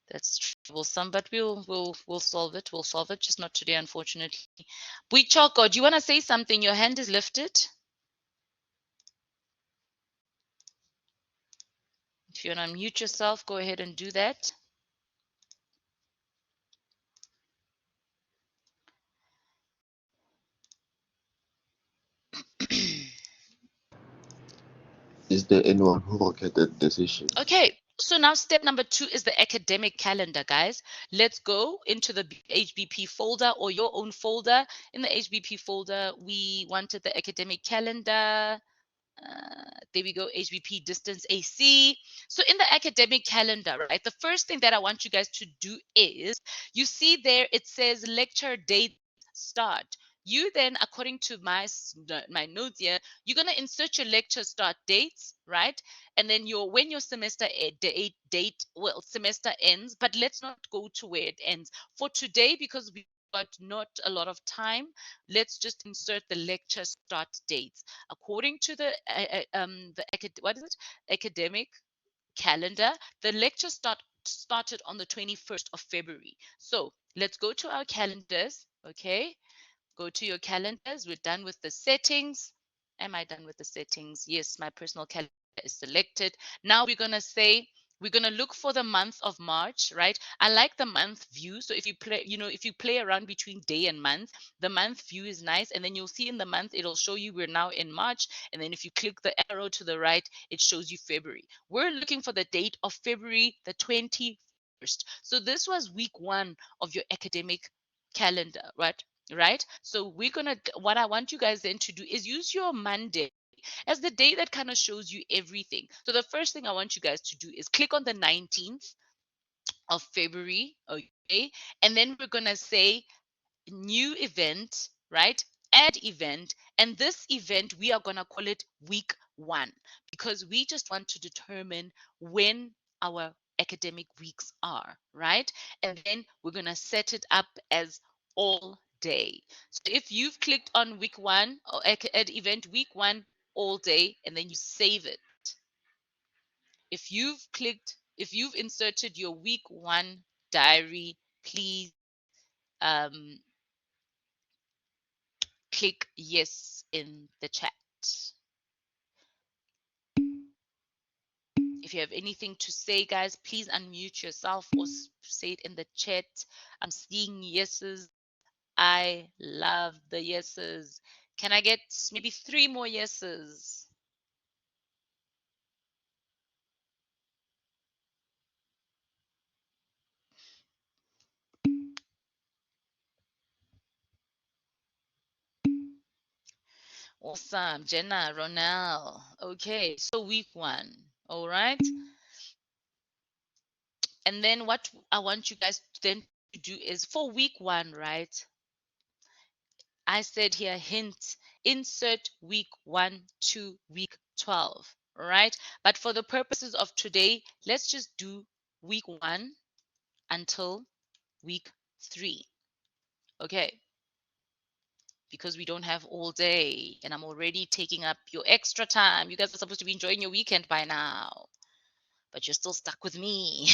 That's troublesome, but we'll solve it. We'll solve it, just not today, unfortunately. Buichoko, do you want to say something? Your hand is lifted. If you want to unmute yourself, go ahead and do that. Is there anyone who will get that decision? Okay, so now step number 2 is the academic calendar, guys. Let's go into the HBP folder or your own folder. In the HBP folder, we wanted the academic calendar. There we go, HBP distance AC. So in the academic calendar, right, the first thing that I want you guys to do is, you see there it says lecture date start. You then, according to my notes here, you're going to insert your lecture start dates, right? And then when your semester semester ends, but let's not go to where it ends. For today, because we got not a lot of time, let's just insert the lecture start dates according to what is it, academic calendar. The lecture started on the 21st of February. So let's go to our calendars. Okay, go to your calendars. We're done with the settings. Am I done with the settings? Yes, my personal calendar is selected. Now we're going to say, we're going to look for the month of March, right? I like the month view. So if you play, if you play around between day and month, the month view is nice. And then you'll see in the month, it'll show you we're now in March. And then if you click the arrow to the right, it shows you February. We're looking for the date of February the 21st. So this was week 1 of your academic calendar, right? So what I want you guys then to do is use your Monday as the day that kind of shows you everything. So the first thing I want you guys to do is click on the 19th of February, okay? And then we're going to say new event, right? Add event. And this event, we are going to call it week 1 because we just want to determine when our academic weeks are, right? And then we're going to set it up as all day. So if you've clicked on week 1 or add event week 1 all day, and then you save it. If you've inserted your week 1 diary, please um, click yes in the chat. If you have anything to say, guys, please unmute yourself or say it in the chat. I'm seeing yeses. I love the yeses. Can I get maybe 3 more yeses? Awesome. Jenna, Ronald. Okay, so week 1. All right. And then what I want you guys then to do is for week 1, right? I said here, hint, insert week 1 to week 12, all right? But for the purposes of today, let's just do week 1 until week 3, okay? Because we don't have all day and I'm already taking up your extra time. You guys are supposed to be enjoying your weekend by now, but you're still stuck with me.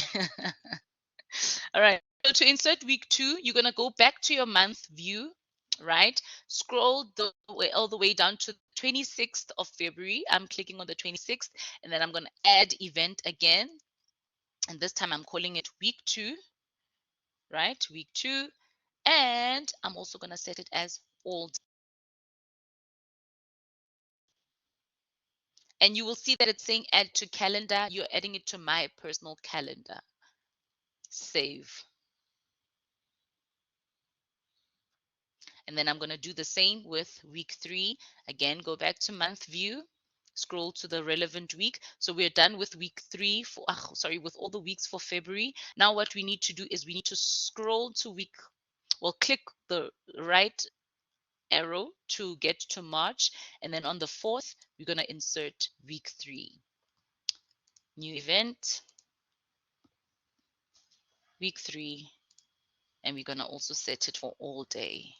All right. So to insert week 2, you're going to go back to your month view, right? Scroll all the way down to the 26th of February. I'm clicking on the 26th, and then I'm going to add event again. And this time I'm calling it week 2, right? Week 2. And I'm also going to set it as all. And you will see that it's saying add to calendar. You're adding it to my personal calendar. Save. And then I'm going to do the same with week 3. Again, go back to month view, scroll to the relevant week. So we're done with week 3 with all the weeks for February. Now what we need to do is we need to scroll to click the right arrow to get to March. And then on the 4th, we're going to insert week 3. New event, week 3, and we're going to also set it for all day.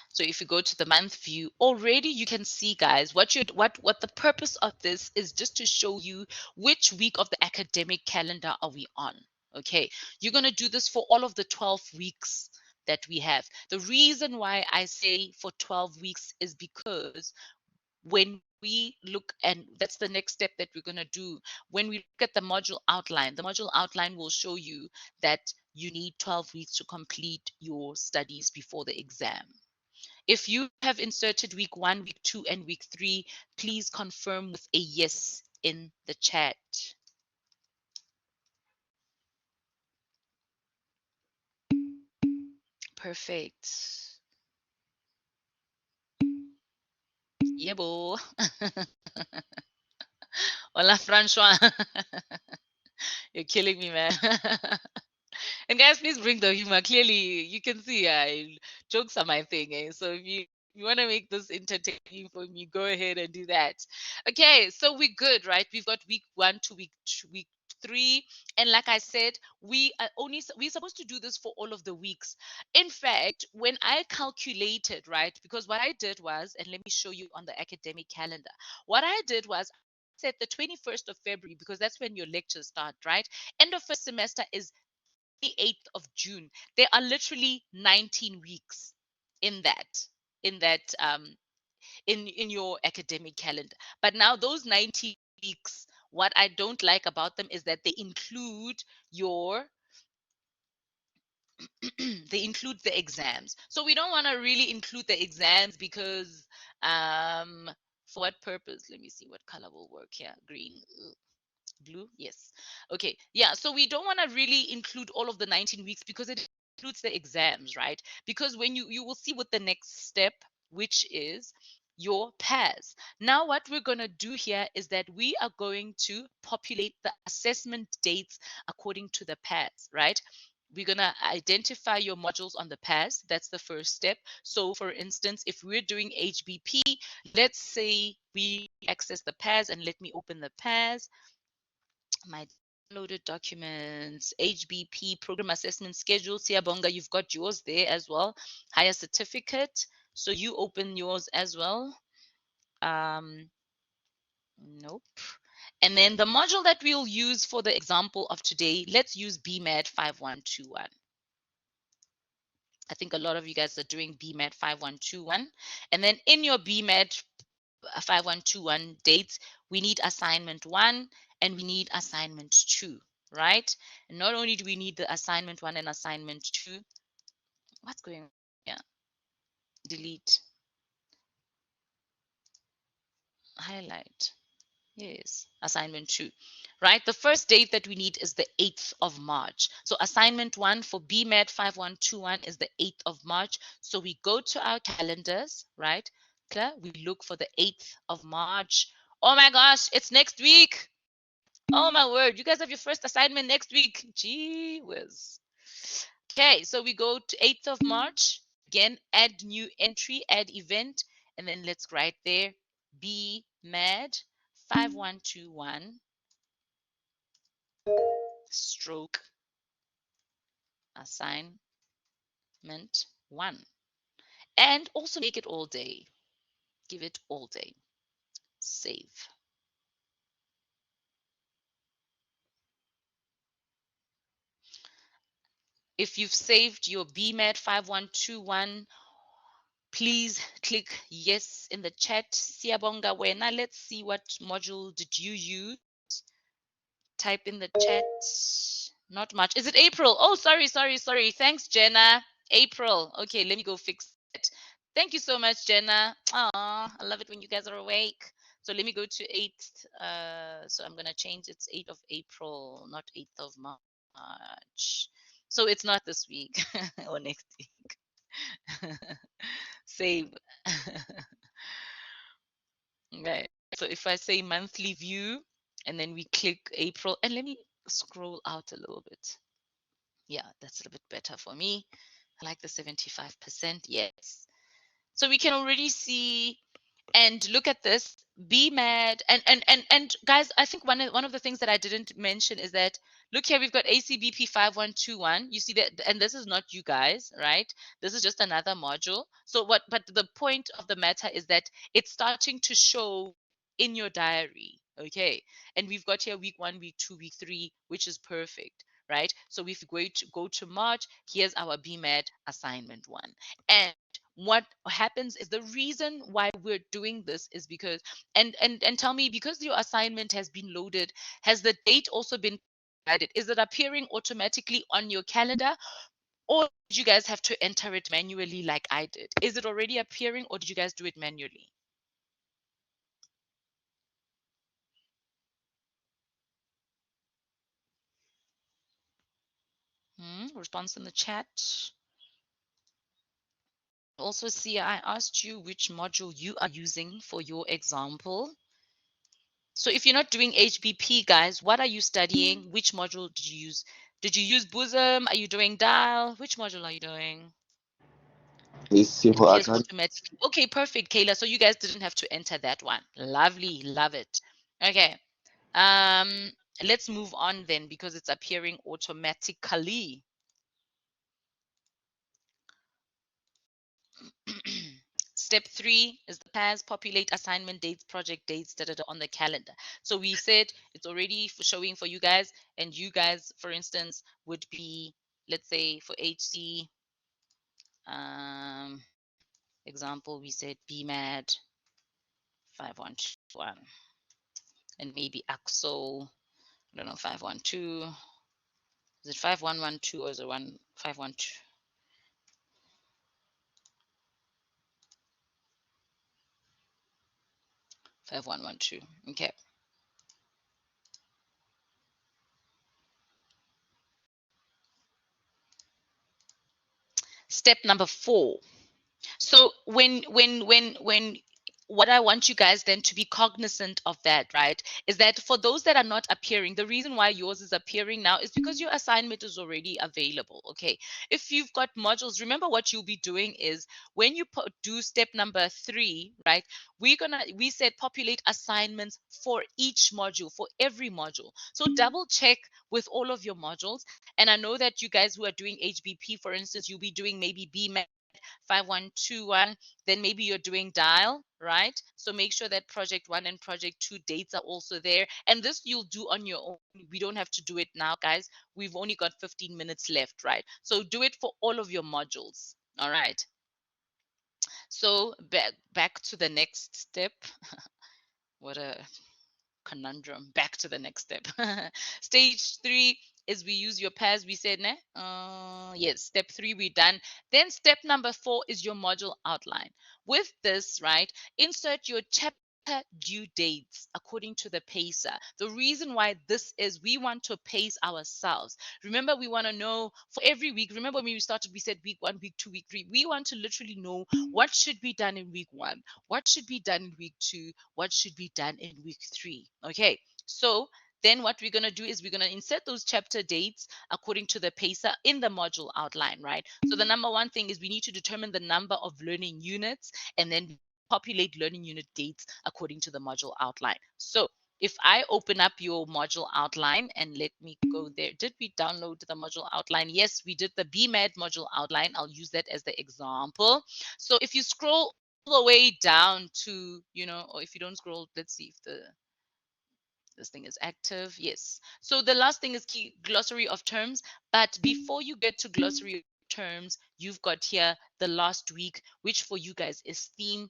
So if you go to the month view, already you can see, guys, what the purpose of this is just to show you which week of the academic calendar are we on. Okay, you're going to do this for all of the 12 weeks that we have. The reason why I say for 12 weeks is because when we look, and that's the next step that we're going to do, when we look at the module outline will show you that you need 12 weeks to complete your studies before the exam. If you have inserted week 1, week 2, and week 3, please confirm with a yes in the chat. Perfect. Yebo. Hola, Francois. You're killing me, man. And guys, please bring the humor. Clearly, you can see jokes are my thing. So if you want to make this entertaining for me, go ahead and do that. Okay, so we're good, right? We've got week 1 to week 3, and like I said, we're supposed to do this for all of the weeks. In fact, when I calculated, right, because what I did was, and let me show you on the academic calendar, what I did was set the 21st of February because that's when your lectures start, right? End of first semester is 8th of June. There are literally 19 weeks in in your academic calendar. But now those 19 weeks, what I don't like about them is that they include your they include the exams. So we don't want to really include the exams because for what purpose? Let me see what color will work here. Green. Blue, yes. Okay, yeah, so we don't want to really include all of the 19 weeks because it includes the exams, right? Because when you will see with the next step, which is your PAS. Now what we're going to do here is that we are going to populate the assessment dates according to the PAS, right? We're going to identify your modules on the PAS. That's the first step. So for instance, if we're doing HBP, let's say we access the PAS, and let me open the PAS, my downloaded documents, HBP program assessment schedule. Siabonga, you've got yours there as well. Higher certificate. So you open yours as well. Nope. And then the module that we'll use for the example of today, let's use BMAT 5121. I think a lot of you guys are doing BMAT 5121. And then in your BMAT 5121 dates, we need assignment 1 and we need assignment 2, right? And not only do we need the assignment 1 and assignment 2, what's going on here? Delete, highlight. Yes, assignment 2, right? The first date that we need is the 8th of March. So assignment 1 for BMAT 5121 is the 8th of March. So we go to our calendars, right? Clear? We look for the 8th of March. Oh my gosh, it's next week. Oh my word, you guys have your first assignment next week. Gee whiz. Okay, so we go to 8th of March. Again, add new entry, add event, and then let's write there BMAD 5121 stroke assignment 1. And also make it all day. Give it all day. Save. If you've saved your BMAT 5121, please click yes in the chat. Siabonga wena. Let's see what module did you use. Type in the chat. Not much. Is it April? Oh, sorry. Thanks, Jenna. April. Okay, let me go fix it. Thank you so much, Jenna. Aw, I love it when you guys are awake. So let me go to 8th. So I'm going to change it's 8th of April, not 8th of March. So it's not this week or next week. Save. Okay. So if I say monthly view and then we click April, and let me scroll out a little bit. Yeah, that's a little bit better for me. I like the 75%. Yes. So we can already see and look at this, be mad. And guys, I think one of the things that I didn't mention is that look here, we've got HCBP 5121. You see that, and this is not you guys, right? This is just another module. So but the point of the matter is that it's starting to show in your diary. Okay. And we've got here week 1, week 2, week 3, which is perfect, right? So if we go to March, here's our BMAT assignment 1. And what happens is the reason why we're doing this is because and tell me, because your assignment has been loaded, has the date also been provided? Is it appearing automatically on your calendar, Or did you guys have to enter it manually like I did? Is it already appearing or did you guys do it manually? Response in the chat. Also see, I asked you which module you are using for your example. So if you're not doing HBP, guys, what are you studying? Which module did you use? Did you use Bosom? Are you doing Dial? Which module are you doing? It's simple Appears account. automatically. Okay, perfect, Kayla. So you guys didn't have to enter that one. Lovely, love it. Okay. Um, let's move on then because it's appearing automatically. Step 3 is the PAS, populate assignment dates, project dates, on the calendar. So we said it's already showing for you guys, and you guys, for instance, would be, let's say for HC, example, we said BMAD 5121, and maybe AXO, I don't know, 512. Is it 5112 or is it 512? 5112. Okay. Step number 4. So when what I want you guys then to be cognizant of that, right, is that for those that are not appearing, the reason why yours is appearing now is because your assignment is already available. Okay. If you've got modules, remember what you'll be doing is when you do step number 3, right, we said populate assignments for each module, for every module. So double check with all of your modules. And I know that you guys who are doing HBP, for instance, you'll be doing maybe BMAT 5121, then maybe you're doing dial, right? So make sure that project 1 and project 2 dates are also there. And this you'll do on your own. We don't have to do it now, guys. We've only got 15 minutes left, right? So do it for all of your modules. All right. So back to the next step. What a conundrum. Back to the next step. Stage 3 is we use your PAS. We said, ne? Yes, step 3 we done. Then step number 4 is your module outline. With this, right, insert your chapter due dates according to the pacer. The reason why this is we want to pace ourselves. Remember, we want to know for every week. Remember when we started, we said week 1, week 2, week 3. We want to literally know what should be done in week 1, what should be done in week 2, what should be done in week 3. Okay, so then what we're going to do is we're going to insert those chapter dates according to the pacer in the module outline, right? So the number one thing is we need to determine the number of learning units and then populate learning unit dates according to the module outline. So if I open up your module outline and let me go there, did we download the module outline? Yes, we did the BMAD module outline. I'll use that as the example. So if you scroll all the way down to, or if you don't scroll, let's see if this thing is active. Yes. So the last thing is key glossary of terms. But before you get to glossary of terms, you've got here the last week, which for you guys is theme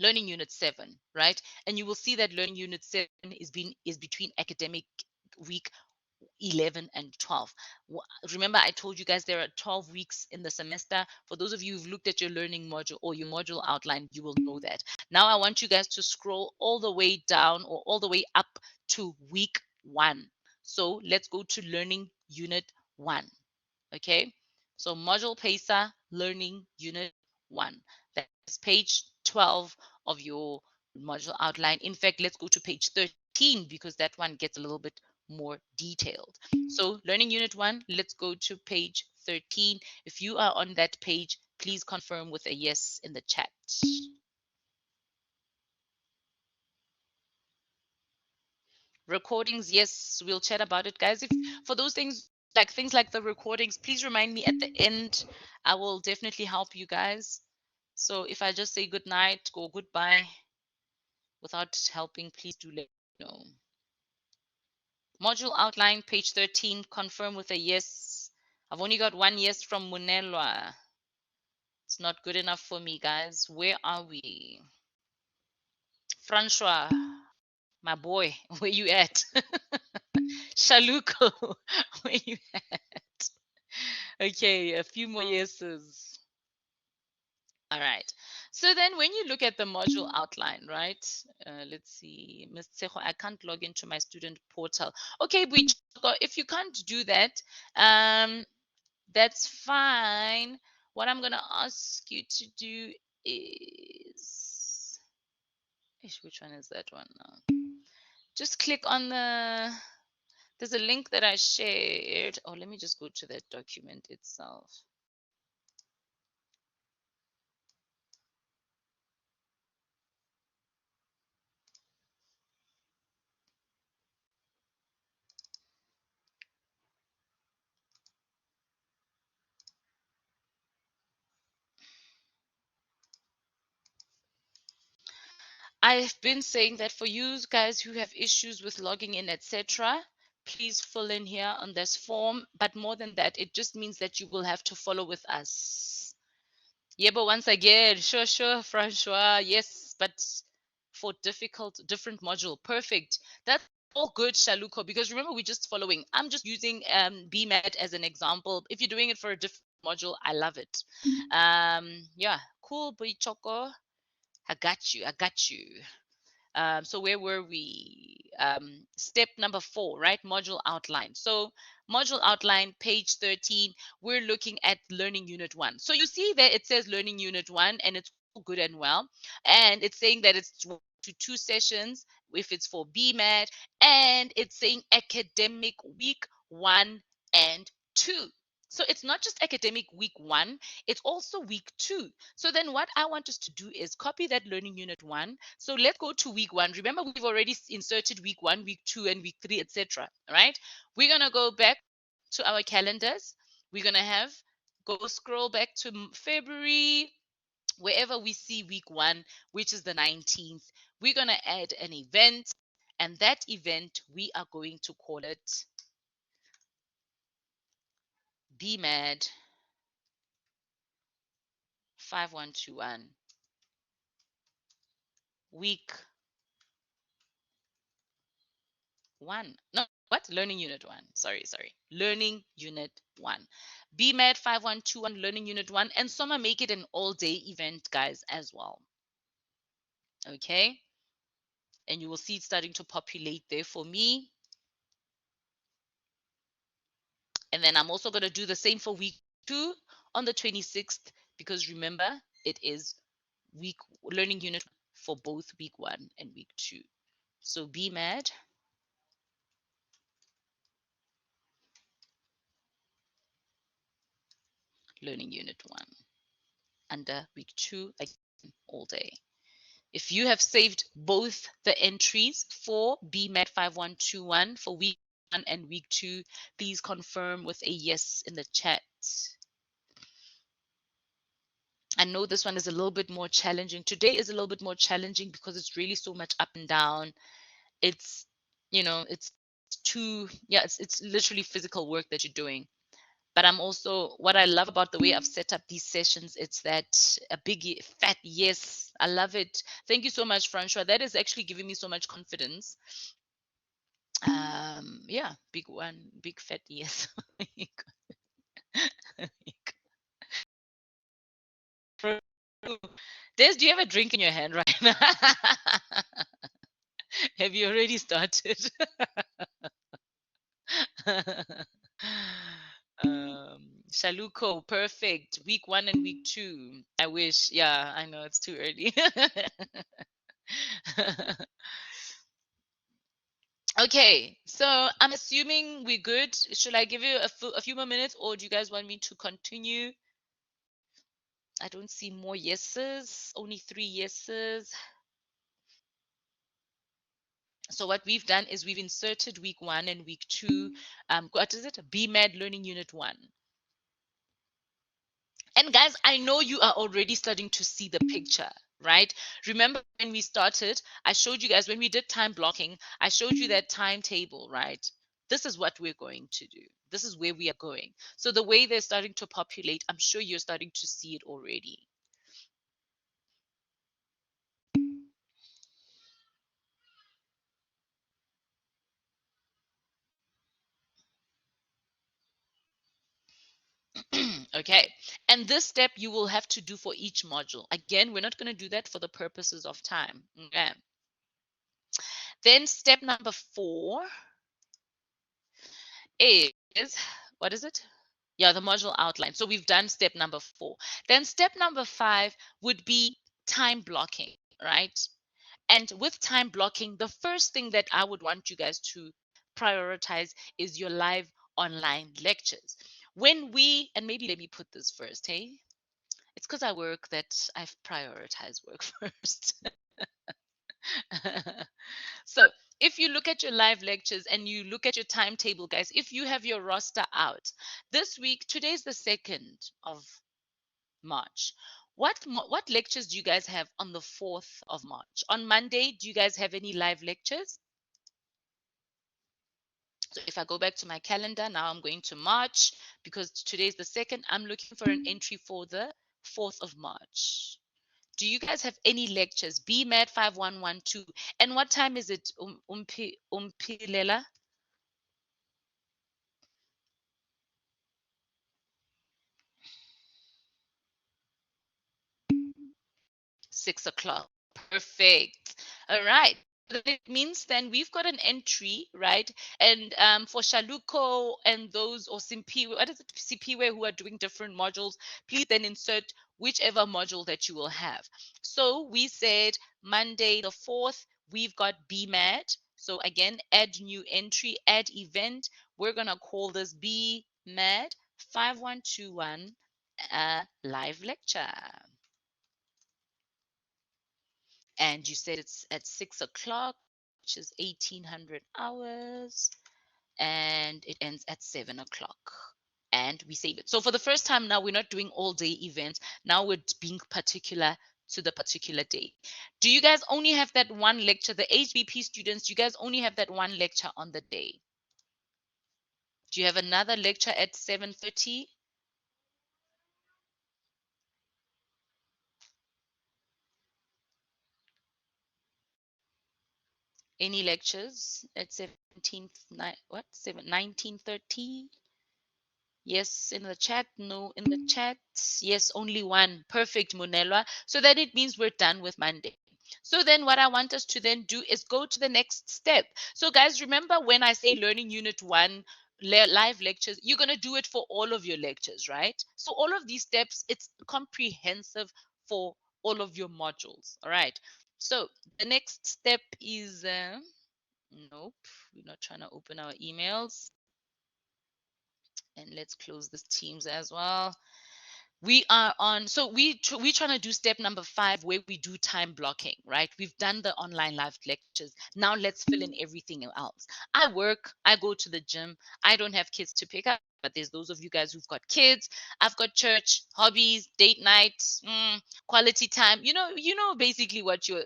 learning unit 7, right? And you will see that learning unit 7 is between academic week 11 and 12. Remember, I told you guys there are 12 weeks in the semester. For those of you who've looked at your learning module or your module outline, you will know that. Now I want you guys to scroll all the way down or all the way up to week 1. So let's go to learning unit 1. Okay, so module pacer learning unit 1. That's page 12 of your module outline. In fact, let's go to page 13 because that one gets a little bit more detailed. So learning unit 1, let's go to page 13. If you are on that page, please confirm with a yes in the chat. Recordings, yes, we'll chat about it, guys. If for those things like the recordings, please remind me at the end. I will definitely help you guys. So if I just say good night or goodbye without helping, please do let me know. Module outline, page 13, confirm with a yes. I've only got one yes from Munelwa. It's not good enough for me, guys. Where are we? Francois, my boy, where you at? Shaluko, where you at? Okay, a few more yeses. All right. So then when you look at the module outline, right? Let's see. Ms. Tseho, I can't log into my student portal. Okay, Buichoko, if you can't do that, that's fine. What I'm going to ask you to do is, which one is that one now? Just click on there's a link that I shared. Oh, let me just go to that document itself. I've been saying that for you guys who have issues with logging in, etc., please fill in here on this form. But more than that, it just means that you will have to follow with us. Yeah, but once again, sure, Francois, yes, but for different module. Perfect. That's all good, Shaluko, because remember, we're just following. I'm just using BMAT as an example. If you're doing it for a different module, I love it. Yeah, cool, Choco. I got you. So where were we? Step number 4, right? Module outline. So module outline, page 13, we're looking at learning unit 1. So you see there it says learning unit 1, and it's all good and well. And it's saying that it's 1 to 2 sessions if it's for BMAT, and it's saying academic week 1 and 2. So it's not just academic week 1, it's also week 2. So then what I want us to do is copy that learning unit 1. So let's go to week 1. Remember, we've already inserted week 1, week 2, and week 3, etc. Right? We're going to go back to our calendars. We're going to go scroll back to February, wherever we see week 1, which is the 19th. We're going to add an event, and that event, we are going to call it BMAD 5121 week 1. No, what? Learning unit 1. Sorry. Learning unit 1. BMAT 5121 learning unit 1. And Soma make it an all-day event, guys, as well. Okay? And you will see it starting to populate there for me. And then I'm also going to do the same for week 2 on the 26th, because remember, it is week learning unit for both week 1 and week 2. So BMAT learning unit 1 under week 2 again all day. If you have saved both the entries for BMAT 5121 for week 1 and week 2, please confirm with a yes in the chat. I know this one is a little bit more challenging. Today is a little bit more challenging because it's really so much up and down. It's, it's it's literally physical work that you're doing. But I'm also, what I love about the way I've set up these sessions, it's that a big fat yes. I love it. Thank you so much, Francois. That is actually giving me so much confidence. Yeah, big one, big fat yes. Des, do you have a drink in your hand right now? Have you already started? Shaluko, perfect. Week 1 and week 2. I wish. Yeah, I know it's too early. Okay, so I'm assuming we're good. Should I give you a few more minutes, or do you guys want me to continue? I don't see more yeses, only 3 yeses. So what we've done is we've inserted week 1 and week 2. What is it? BMAD Learning Unit 1. And guys, I know you are already starting to see the picture, right? Remember when we started, I showed you guys when we did time blocking, I showed you that timetable, right? This is what we're going to do. This is where we are going. So the way they're starting to populate, I'm sure you're starting to see it already. Okay. And this step you will have to do for each module. Again, we're not going to do that for the purposes of time. Okay. Then step number 4 is, what is it? Yeah, the module outline. So we've done step number 4. Then step number 5 would be time blocking, right? And with time blocking, the first thing that I would want you guys to prioritize is your live online lectures. When we, and maybe let me put this first, hey? It's because I work that I've prioritized work first. So if you look at your live lectures and you look at your timetable, guys, if you have your roster out this week, today's the 2nd of March. What lectures do you guys have on the 4th of March? On Monday, do you guys have any live lectures? So if I go back to my calendar, now I'm going to March because today's the 2nd. I'm looking for an entry for the 4th of March. Do you guys have any lectures? BMAT 5112. And what time is it, Umpilela? 6 o'clock. Perfect. All right. It means then we've got an entry, right? And for Shaluko and those, or Simpiwe, what is it, Sipiwe, who are doing different modules, please then insert whichever module that you will have. So we said Monday the 4th, we've got BMAT. So again, add new entry, add event. We're going to call this BMAT 5121 live lecture. And you said it's at 6 o'clock, which is 1800 hours, and it ends at 7 o'clock. And we save it. So for the first time now, we're not doing all day events. Now we're being particular to the particular day. Do you guys only have that one lecture? The HBP students, you guys only have that one lecture on the day. Do you have another lecture at 7:30? Any lectures at 17, what, 19:30? Yes, in the chat. No, in the chat. Yes, only one. Perfect, Munelwa. So then it means we're done with Monday. So then what I want us to then do is go to the next step. So guys, remember when I say learning unit 1 live lectures, you're going to do it for all of your lectures, right? So all of these steps, it's comprehensive for all of your modules. All right. So the next step is, nope, we're not trying to open our emails. And let's close this Teams as well. We are on, so we're trying to do step number 5 where we do time blocking, right? We've done the online live lectures. Now let's fill in everything else. I work, I go to the gym. I don't have kids to pick up, but there's those of you guys who've got kids. I've got church, hobbies, date night, quality time. You know basically what your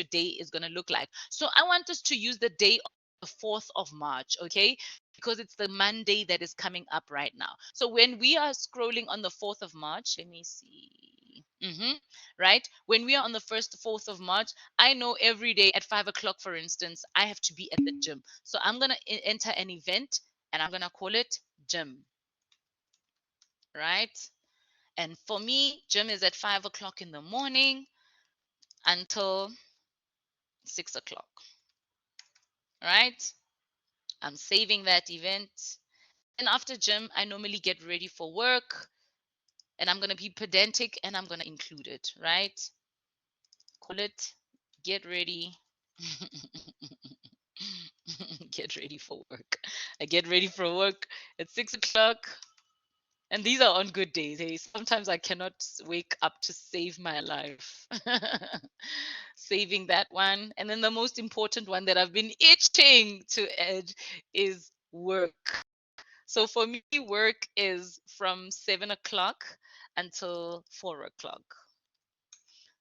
day is going to look like. So I want us to use the day of the 4th of March, okay? Because it's the Monday that is coming up right now. So when we are scrolling on the 4th of March, let me see. Right? When we are on the 4th of March, I know every day at 5 o'clock, for instance, I have to be at the gym. So I'm going to enter an event and I'm going to call it gym. Right? And for me, gym is at 5 o'clock in the morning until 6 o'clock. Right? I'm saving that event. And after gym, I normally get ready for work. And I'm going to be pedantic and I'm going to include it, right? Call it get ready. Get ready for work. I get ready for work at 6 o'clock. And these are on good days. Hey, sometimes I cannot wake up to save my life. Saving that one. And then the most important one that I've been itching to add is work. So for me, work is from 7 o'clock until 4 o'clock.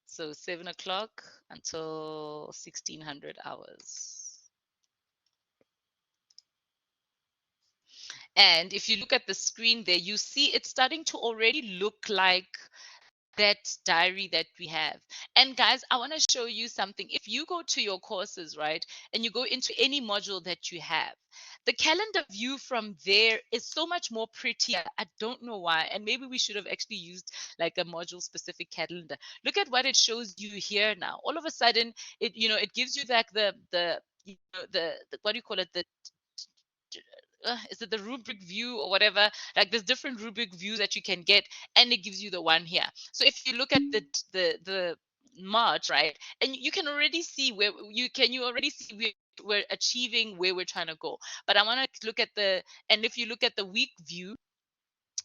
So 7 o'clock until 1600 hours. And if you look at the screen there, you see it's starting to already look like that diary that we have. And guys, I want to show you something. If you go to your courses, right, and you go into any module that you have, the calendar view from there is so much more prettier. I don't know why. And maybe we should have actually used like a module specific calendar. Look at what it shows you here now. All of a sudden, it gives you like the what do you call it? The is it the rubric view or whatever? Like there's different rubric views that you can get, and it gives you the one here. So if you look at the March, right, and you can already see where you already see we're achieving where we're trying to go. But I want to look at and if you look at the week view,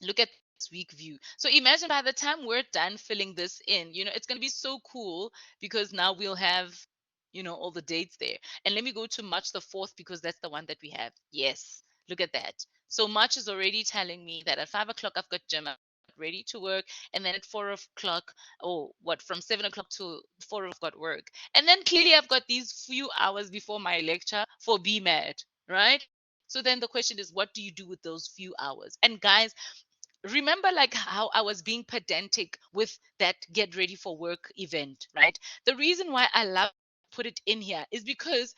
look at this week view. So imagine by the time we're done filling this in, it's going to be so cool because now we'll have, all the dates there. And let me go to March the 4th because that's the one that we have. Yes, look at that. So March is already telling me that at 5 o'clock I've got gym, I'm ready to work, and then at 4 o'clock, from 7 o'clock to 4 I've got work. And then clearly I've got these few hours before my lecture for BMAD, right? So then the question is, what do you do with those few hours? And guys, remember like how I was being pedantic with that get ready for work event, right? The reason why I love to put it in here is because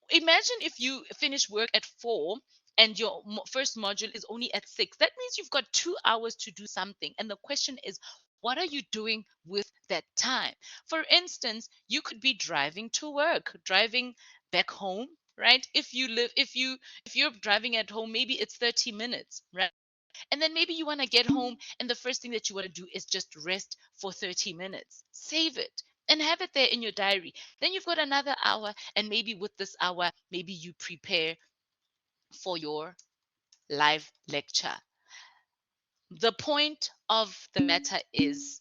imagine if you finish work at 4 and your first module is only at 6. That means you've got 2 hours to do something. And the question is, what are you doing with that time? For instance, you could be driving to work, driving back home, right? If you're driving at home, maybe it's 30 minutes, right? And then maybe you want to get home, and the first thing that you want to do is just rest for 30 minutes. Save it and have it there in your diary. Then you've got another hour, and maybe with this hour, maybe you prepare for your live lecture. The point of the matter is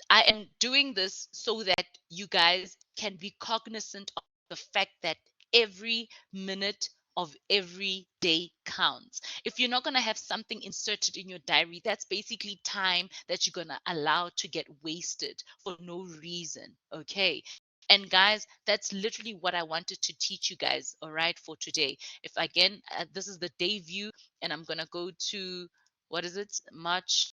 I am doing this so that you guys can be cognizant of the fact that every minute of every day counts. If you're not going to have something inserted in your diary, that's basically time that you're going to allow to get wasted for no reason. Okay. And guys, that's literally what I wanted to teach you guys, all right, for today. If again, this is the day view, and I'm going to go to what is it? March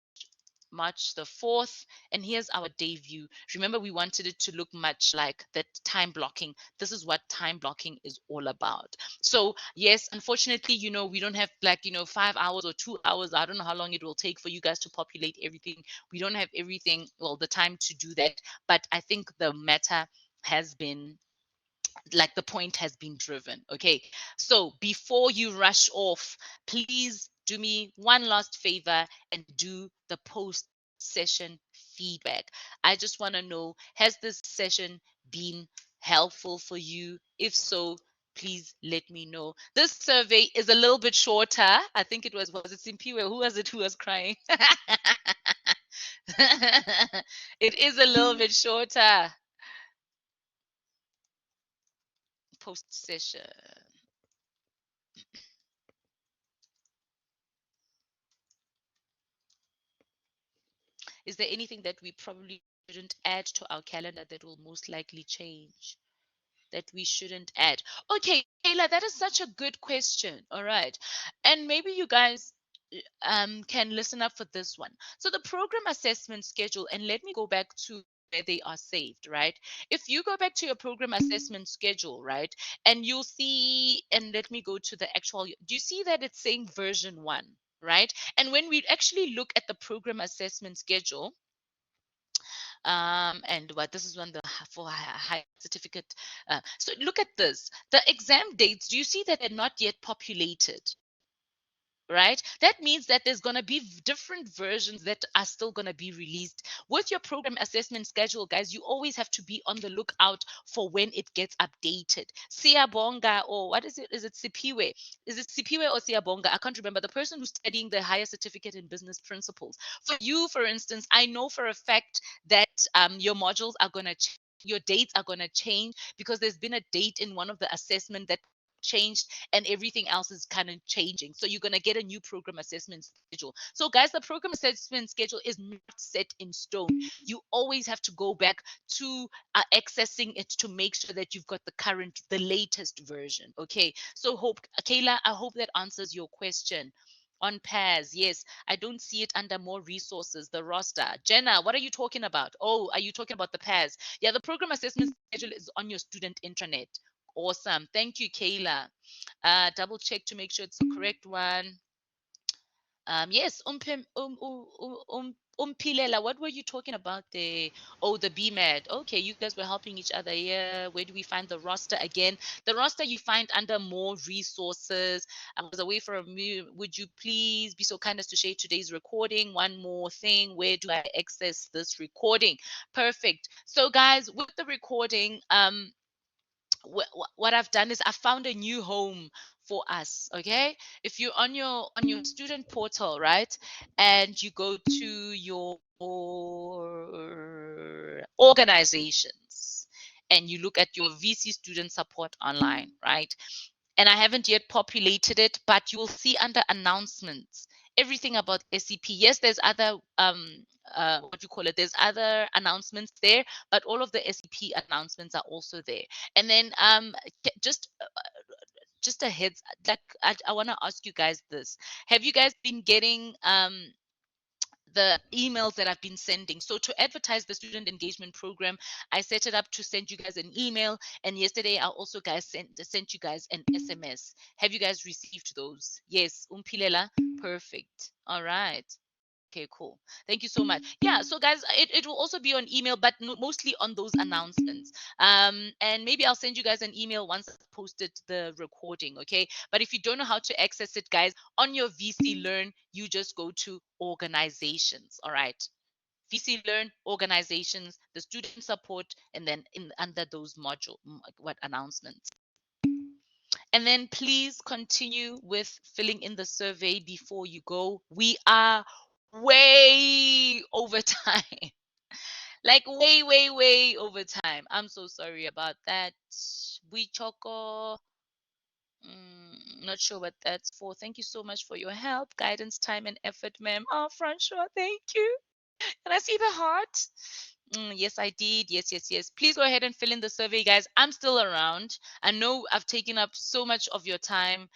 the 4th, and here's our day view. Remember, we wanted it to look much like that time blocking. This is what time blocking is all about. So yes, unfortunately, we don't have like, 5 hours or 2 hours. I don't know how long it will take for you guys to populate everything. We don't have everything, well, the time to do that. But I think the matter has been like the point has been driven. Okay. So before you rush off, please do me one last favor and do the post session feedback. I just want to know, has this session been helpful for you? If so, please let me know. This survey is a little bit shorter. I think was it Simpiwe? Who was it who was crying? It is a little bit shorter. Post session. Is there anything that we probably shouldn't add to our calendar that will most likely change? That we shouldn't add? Okay, Kayla, that is such a good question. All right. And maybe you guys can listen up for this one. So the program assessment schedule, and let me go back to where they are saved, right? If you go back to your program assessment schedule, right, and you'll see, and let me go to the actual, do you see that it's saying version 1? Right? And when we actually look at the program assessment schedule, and what this is when the for high certificate. So look at this. The exam dates. Do you see that they're not yet populated? Right? That means that there's going to be different versions that are still going to be released. With your program assessment schedule, guys, you always have to be on the lookout for when it gets updated. Siyabonga, or what is it? Is it Sipiwe? Is it Sipiwe or Siyabonga? I can't remember. The person who's studying the higher certificate in business principles. For you, for instance, I know for a fact that your modules are going to your dates are going to change because there's been a date in one of the assessment that changed and everything else is kind of changing. So you're going to get a new program assessment schedule. So guys, the program assessment schedule is not set in stone. You always have to go back to accessing it to make sure that you've got the latest version. Okay. So Kayla, I hope that answers your question. On PAS, yes, I don't see it under more resources, the roster. Jenna, what are you talking about? Oh, are you talking about the PAS? Yeah, the program assessment schedule is on your student intranet. Awesome. Thank you, Kayla. Double check to make sure it's the correct one. Yes, Umpilela, what were you talking about there? Oh, the BMAD. Okay, you guys were helping each other. Yeah. Where do we find the roster again? The roster you find under more resources. I was away from you. Would you please be so kind as to share today's recording? One more thing. Where do I access this recording? Perfect. So, guys, with the recording, what I've done is I found a new home for us. Okay, if you're on your student portal, right, and you go to your organizations and you look at your VC student support online, right? And I haven't yet populated it, but you will see under announcements everything about SCP. Yes, there's other what do you call it? There's other announcements there, but all of the SCP announcements are also there. And then just a heads, like I want to ask you guys this: have you guys been getting the emails that I've been sending? So to advertise the student engagement program, I set it up to send you guys an email, and yesterday I also sent you guys an SMS. Have you guys received those? Yes, Umpilela. Perfect. All right. Okay, cool. Thank you so much. Yeah, so guys, it will also be on email, but mostly on those announcements. And maybe I'll send you guys an email once I've posted the recording, okay? But if you don't know how to access it, guys, on your VC Learn, you just go to organizations, all right? VC Learn, organizations, the student support, and then under those what announcements. And then please continue with filling in the survey before you go. We are way over time. Like way, way, way over time. I'm so sorry about that. We Choco. Not sure what that's for. Thank you so much for your help, guidance, time, and effort, ma'am. Oh, François, thank you. Can I see the heart? Yes, I did. Yes, yes, yes. Please go ahead and fill in the survey, guys. I'm still around. I know I've taken up so much of your time.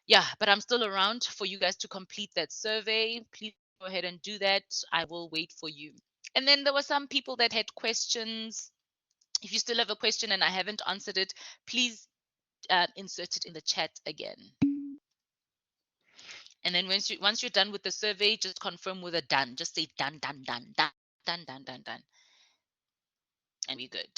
Yeah, but I'm still around for you guys to complete that survey. Please go ahead and do that. I will wait for you. And then there were some people that had questions. If you still have a question and I haven't answered it, please insert it in the chat again. And then once you're done with the survey, just confirm with a done. Just say done, done, done, done, done, done, done, done. And we're good.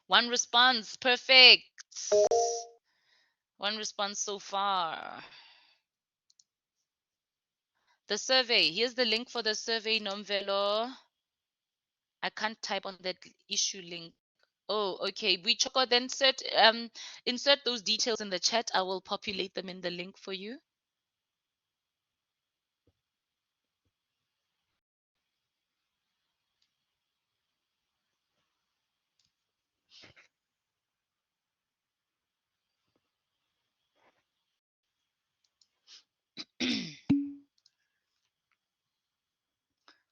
One response. Perfect. One response so far. The survey. Here's the link for the survey, Nomvelo. I can't type on that issue link. Oh, okay. We Choco, then insert those details in the chat. I will populate them in the link for you.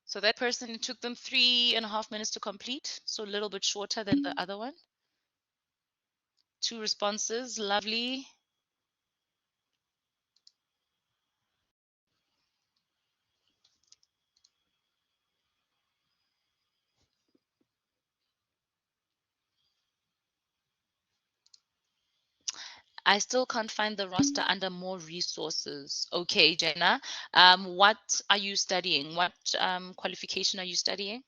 So that person, it took them 3.5 minutes to complete, so a little bit shorter than the other one. 2 responses, lovely. I still can't find the roster under more resources. Okay, Jenna. What are you studying? What qualification are you studying?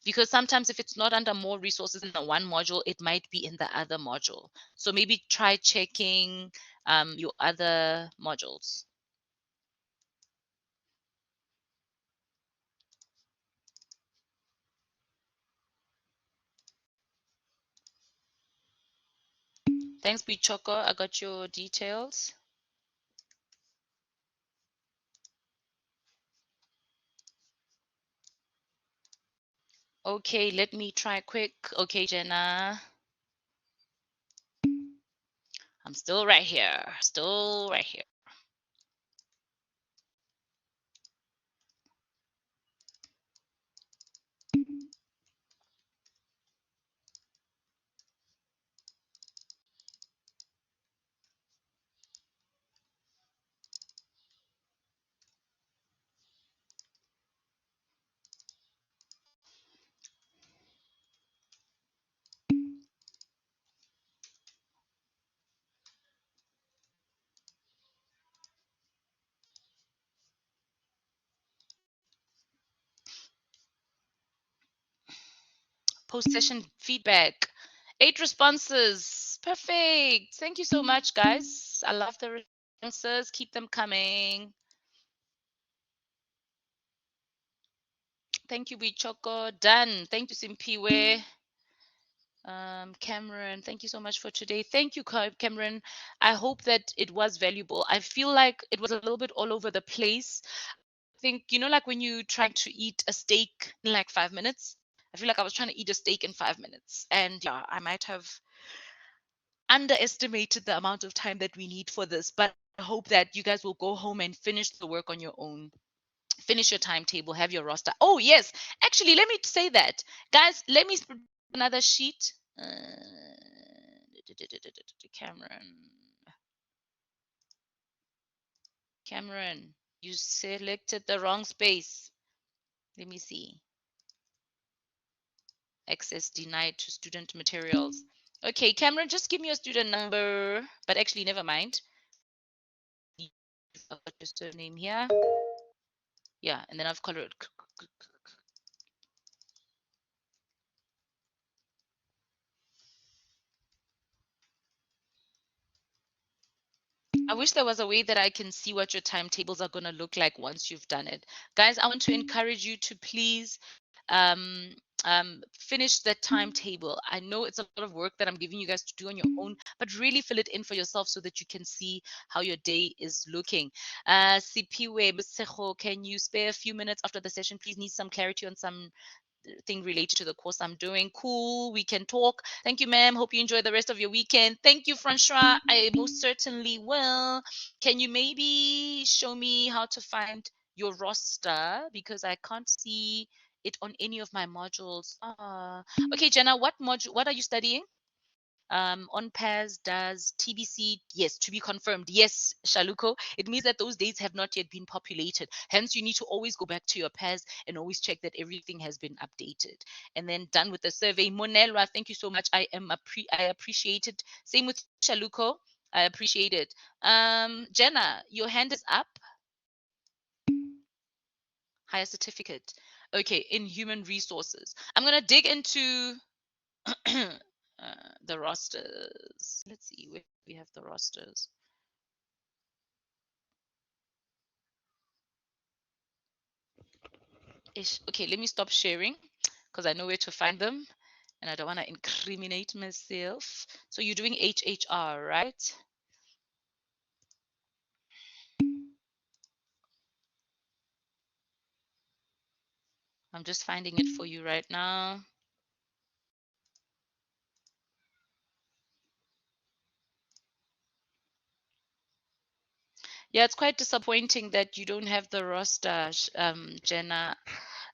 Because sometimes if it's not under more resources in the one module, it might be in the other module. So maybe try checking your other modules. Thanks, Bichoko. I got your details. Okay, let me try quick. Okay, Jenna. I'm still right here. Still right here. post-session feedback. 8 responses. Perfect. Thank you so much, guys. I love the responses. Keep them coming. Thank you, Bichoko. Done. Thank you, Simpiwe. Cameron, thank you so much for today. Thank you, Cameron. I hope that it was valuable. I feel like it was a little bit all over the place. I think, like when you try to eat a steak in like 5 minutes, I feel like I was trying to eat a steak in 5 minutes. And yeah, I might have underestimated the amount of time that we need for this, but I hope that you guys will go home and finish the work on your own. Finish your timetable, have your roster. Oh, yes. Actually, let me say that. Guys, let me another sheet. Cameron. Cameron, you selected the wrong space. Let me see. Access denied to student materials. Okay, Cameron, just give me your student number. But actually, never mind. I've got your surname here. Yeah, and then I've colored. I wish there was a way that I can see what your timetables are going to look like once you've done it. Guys, I want to encourage you to please um, finish that timetable. I know it's a lot of work that I'm giving you guys to do on your own, but really fill it in for yourself so that you can see how your day is looking. Sipiwe Msego, can you spare a few minutes after the session? Please need some clarity on some thing related to the course I'm doing. Cool, we can talk. Thank you, ma'am. Hope you enjoy the rest of your weekend. Thank you, Francois. I most certainly will. Can you maybe show me how to find your roster because I can't see it on any of my modules. Okay, Jenna, what module? What are you studying? On PAS does TBC, yes, to be confirmed. Yes, Shaluko, it means that those dates have not yet been populated. Hence, you need to always go back to your PAS and always check that everything has been updated. And then done with the survey. Monelwa, thank you so much. I appreciate it. Same with Shaluko. I appreciate it. Jenna, your hand is up. Higher certificate. Okay, in human resources. I'm going to dig into the rosters. Let's see where we have the rosters. Ish. Okay, let me stop sharing because I know where to find them and I don't want to incriminate myself. So you're doing HHR, right? I'm just finding it for you right now. Yeah, it's quite disappointing that you don't have the roster, Jenna.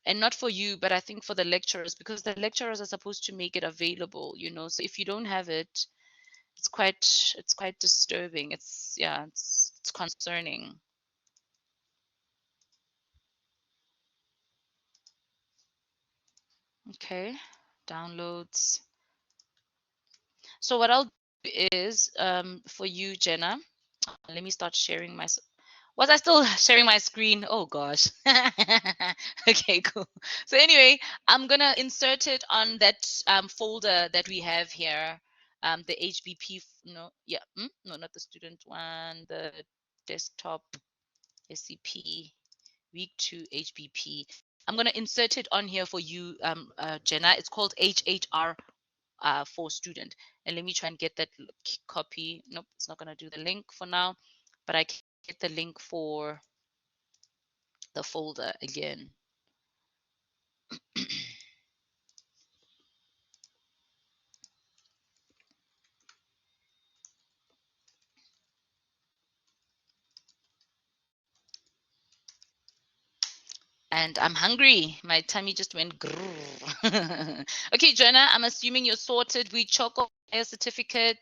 And not for you, but I think for the lecturers, because the lecturers are supposed to make it available, So if you don't have it, it's quite disturbing. It's concerning. Okay, downloads. So what I'll do is for you, Jenna, let me start sharing my. Was I still sharing my screen? Oh gosh. Okay, cool. So anyway, I'm gonna insert it on that folder that we have here. The HBP. No, yeah, no, not the student one. The desktop SCP week 2 HBP. I'm gonna insert it on here for you, Jenna. It's called HHR for student. And let me try and get that copy. Nope, it's not going to do the link for now, but I can get the link for the folder again. And I'm hungry. My tummy just went grrr. Okay, Jenna, I'm assuming you're sorted. We choco a certificate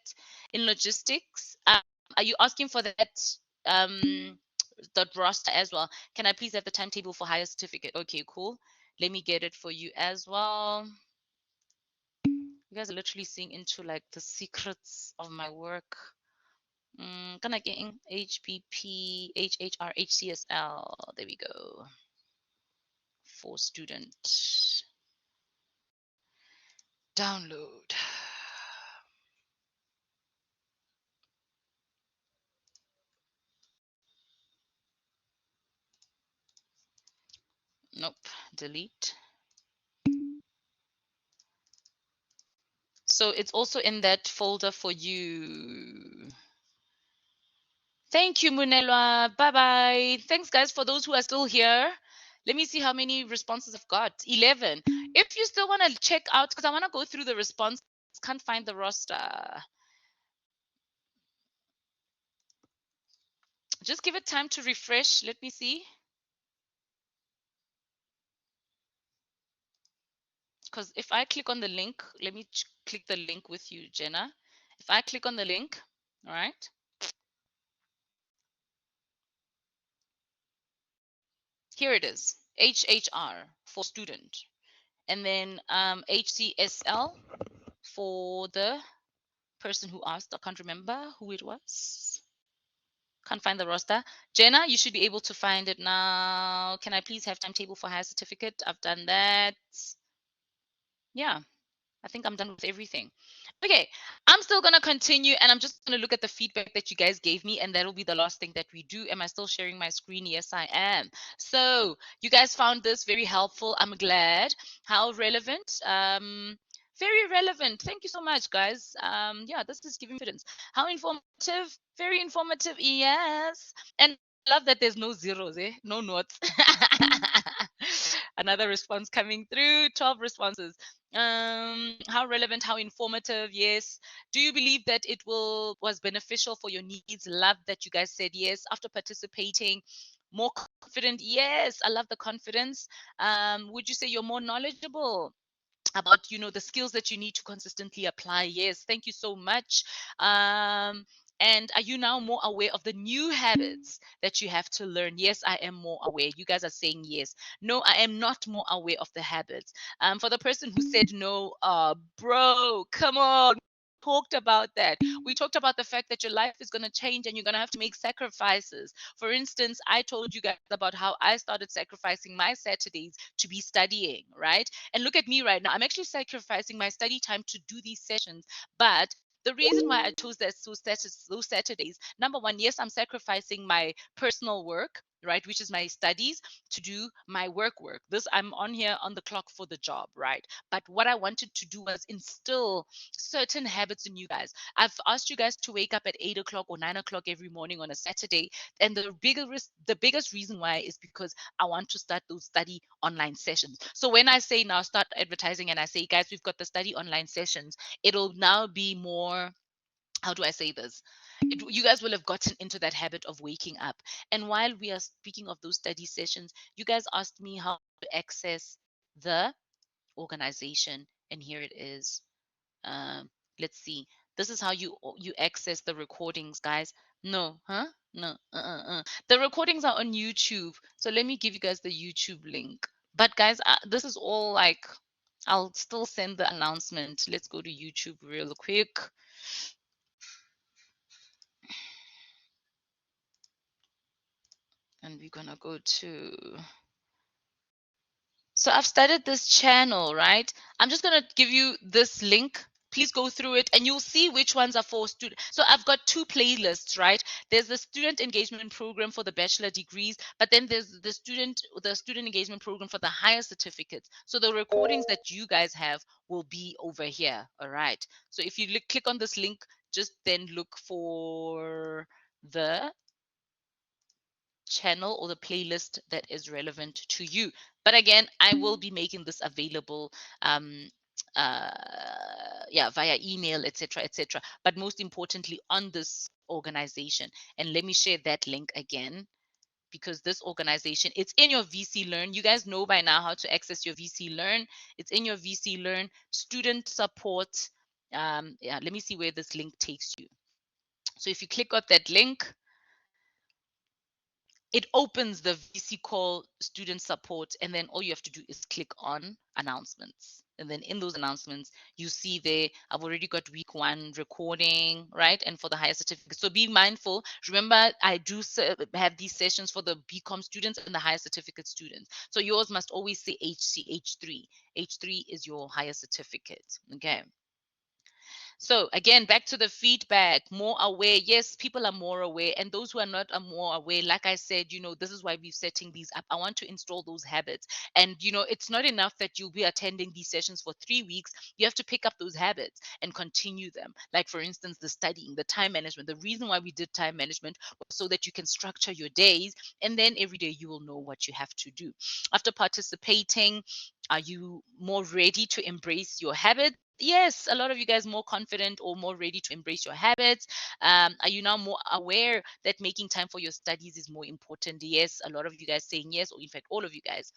in logistics. Are you asking for that the roster as well? Can I please have the timetable for higher certificate? Okay, cool. Let me get it for you as well. You guys are literally seeing into like the secrets of my work. Gonna get in HBP, HHR, HCSL. There we go. For student. Download. Nope. Delete. So it's also in that folder for you. Thank you, Munelwa. Bye-bye. Thanks, guys, for those who are still here. Let me see how many responses I've got. 11. If you still want to check out, because I want to go through the response, can't find the roster. Just give it time to refresh. Let me see. Because if I click on the link, let me click the link with you, Jenna. If I click on the link, all right, here it is, HHR for student, and then HCSL for the person who asked. I can't remember who it was. Can't find the roster. Jenna, you should be able to find it now. Can I please have timetable for higher certificate? I've done that. Yeah. I think I'm done with everything. Okay, I'm still going to continue and I'm just going to look at the feedback that you guys gave me and that'll be the last thing that we do. Am I still sharing my screen? Yes, I am. So you guys found this very helpful. I'm glad. How relevant? Very relevant. Thank you so much, guys. Yeah, this is giving confidence. How informative? Very informative. Yes. And I love that there's no zeros, no notes. Another response coming through. 12 responses. How relevant, how informative? Yes. Do you believe that it was beneficial for your needs? Love that you guys said yes. After participating, more confident? Yes, I love the confidence. Would you say you're more knowledgeable about the skills that you need to consistently apply? Yes, thank you so much. And are you now more aware of the new habits that you have to learn? Yes, I am more aware. You guys are saying yes. No, I am not more aware of the habits. For the person who said no, bro, come on. Talked about that. We talked about the fact that your life is going to change and you're going to have to make sacrifices. For instance, I told you guys about how I started sacrificing my Saturdays to be studying, right? And look at me right now. I'm actually sacrificing my study time to do these sessions. But the reason why I chose those Saturdays, number one, yes, I'm sacrificing my personal work, right, which is my studies, to do my work. This, I'm on here on the clock for the job, right? But what I wanted to do was instill certain habits in you guys. I've asked you guys to wake up at 8 o'clock or 9 o'clock every morning on a Saturday. And the biggest reason why is because I want to start those study online sessions. So when I say now start advertising and I say, guys, we've got the study online sessions, it'll now be more, how do I say this? You guys will have gotten into that habit of waking up. And while we are speaking of those study sessions, you guys asked me how to access the organization. And here it is. Let's see. This is how you access the recordings, guys. No, huh? No. The recordings are on YouTube. So let me give you guys the YouTube link. But guys, this is all like, I'll still send the announcement. Let's go to YouTube real quick. And we're gonna go to, so I've started this channel, right? I'm just going to give you this link. Please go through it and you'll see which ones are for students. So I've got two playlists, right? There's the student engagement program for the bachelor degrees, but then there's the student engagement program for the higher certificates. So the recordings that you guys have will be over here, all right? So if you click on this link, just then look for the channel or the playlist that is relevant to you. But again, I will be making this available uh via email, etc., but most importantly on this organization. And let me share that link again, because this organization, it's in your VC Learn. You guys know by now how to access your VC Learn. It's in your VC Learn student support. Yeah, let me see where this link takes you. So if you click on that link, it opens the VC call student support, and then all you have to do is click on announcements. And then in those announcements, you see there, I've already got week 1 recording, right? And for the higher certificate. So be mindful. Remember, I do have these sessions for the BCom students and the higher certificate students. So yours must always say H3. H3 is your higher certificate. Okay. So again, back to the feedback, more aware. Yes, people are more aware, and those who are not are more aware. Like I said, this is why we're setting these up. I want to install those habits. And it's not enough that you'll be attending these sessions for 3 weeks. You have to pick up those habits and continue them. Like for instance, the studying, the time management. The reason why we did time management was so that you can structure your days, and then every day you will know what you have to do. After participating, are you more ready to embrace your habits? Yes, a lot of you guys more confident or more ready to embrace your habits. Are you now more aware that making time for your studies is more important? Yes, a lot of you guys saying yes, or in fact, all of you guys.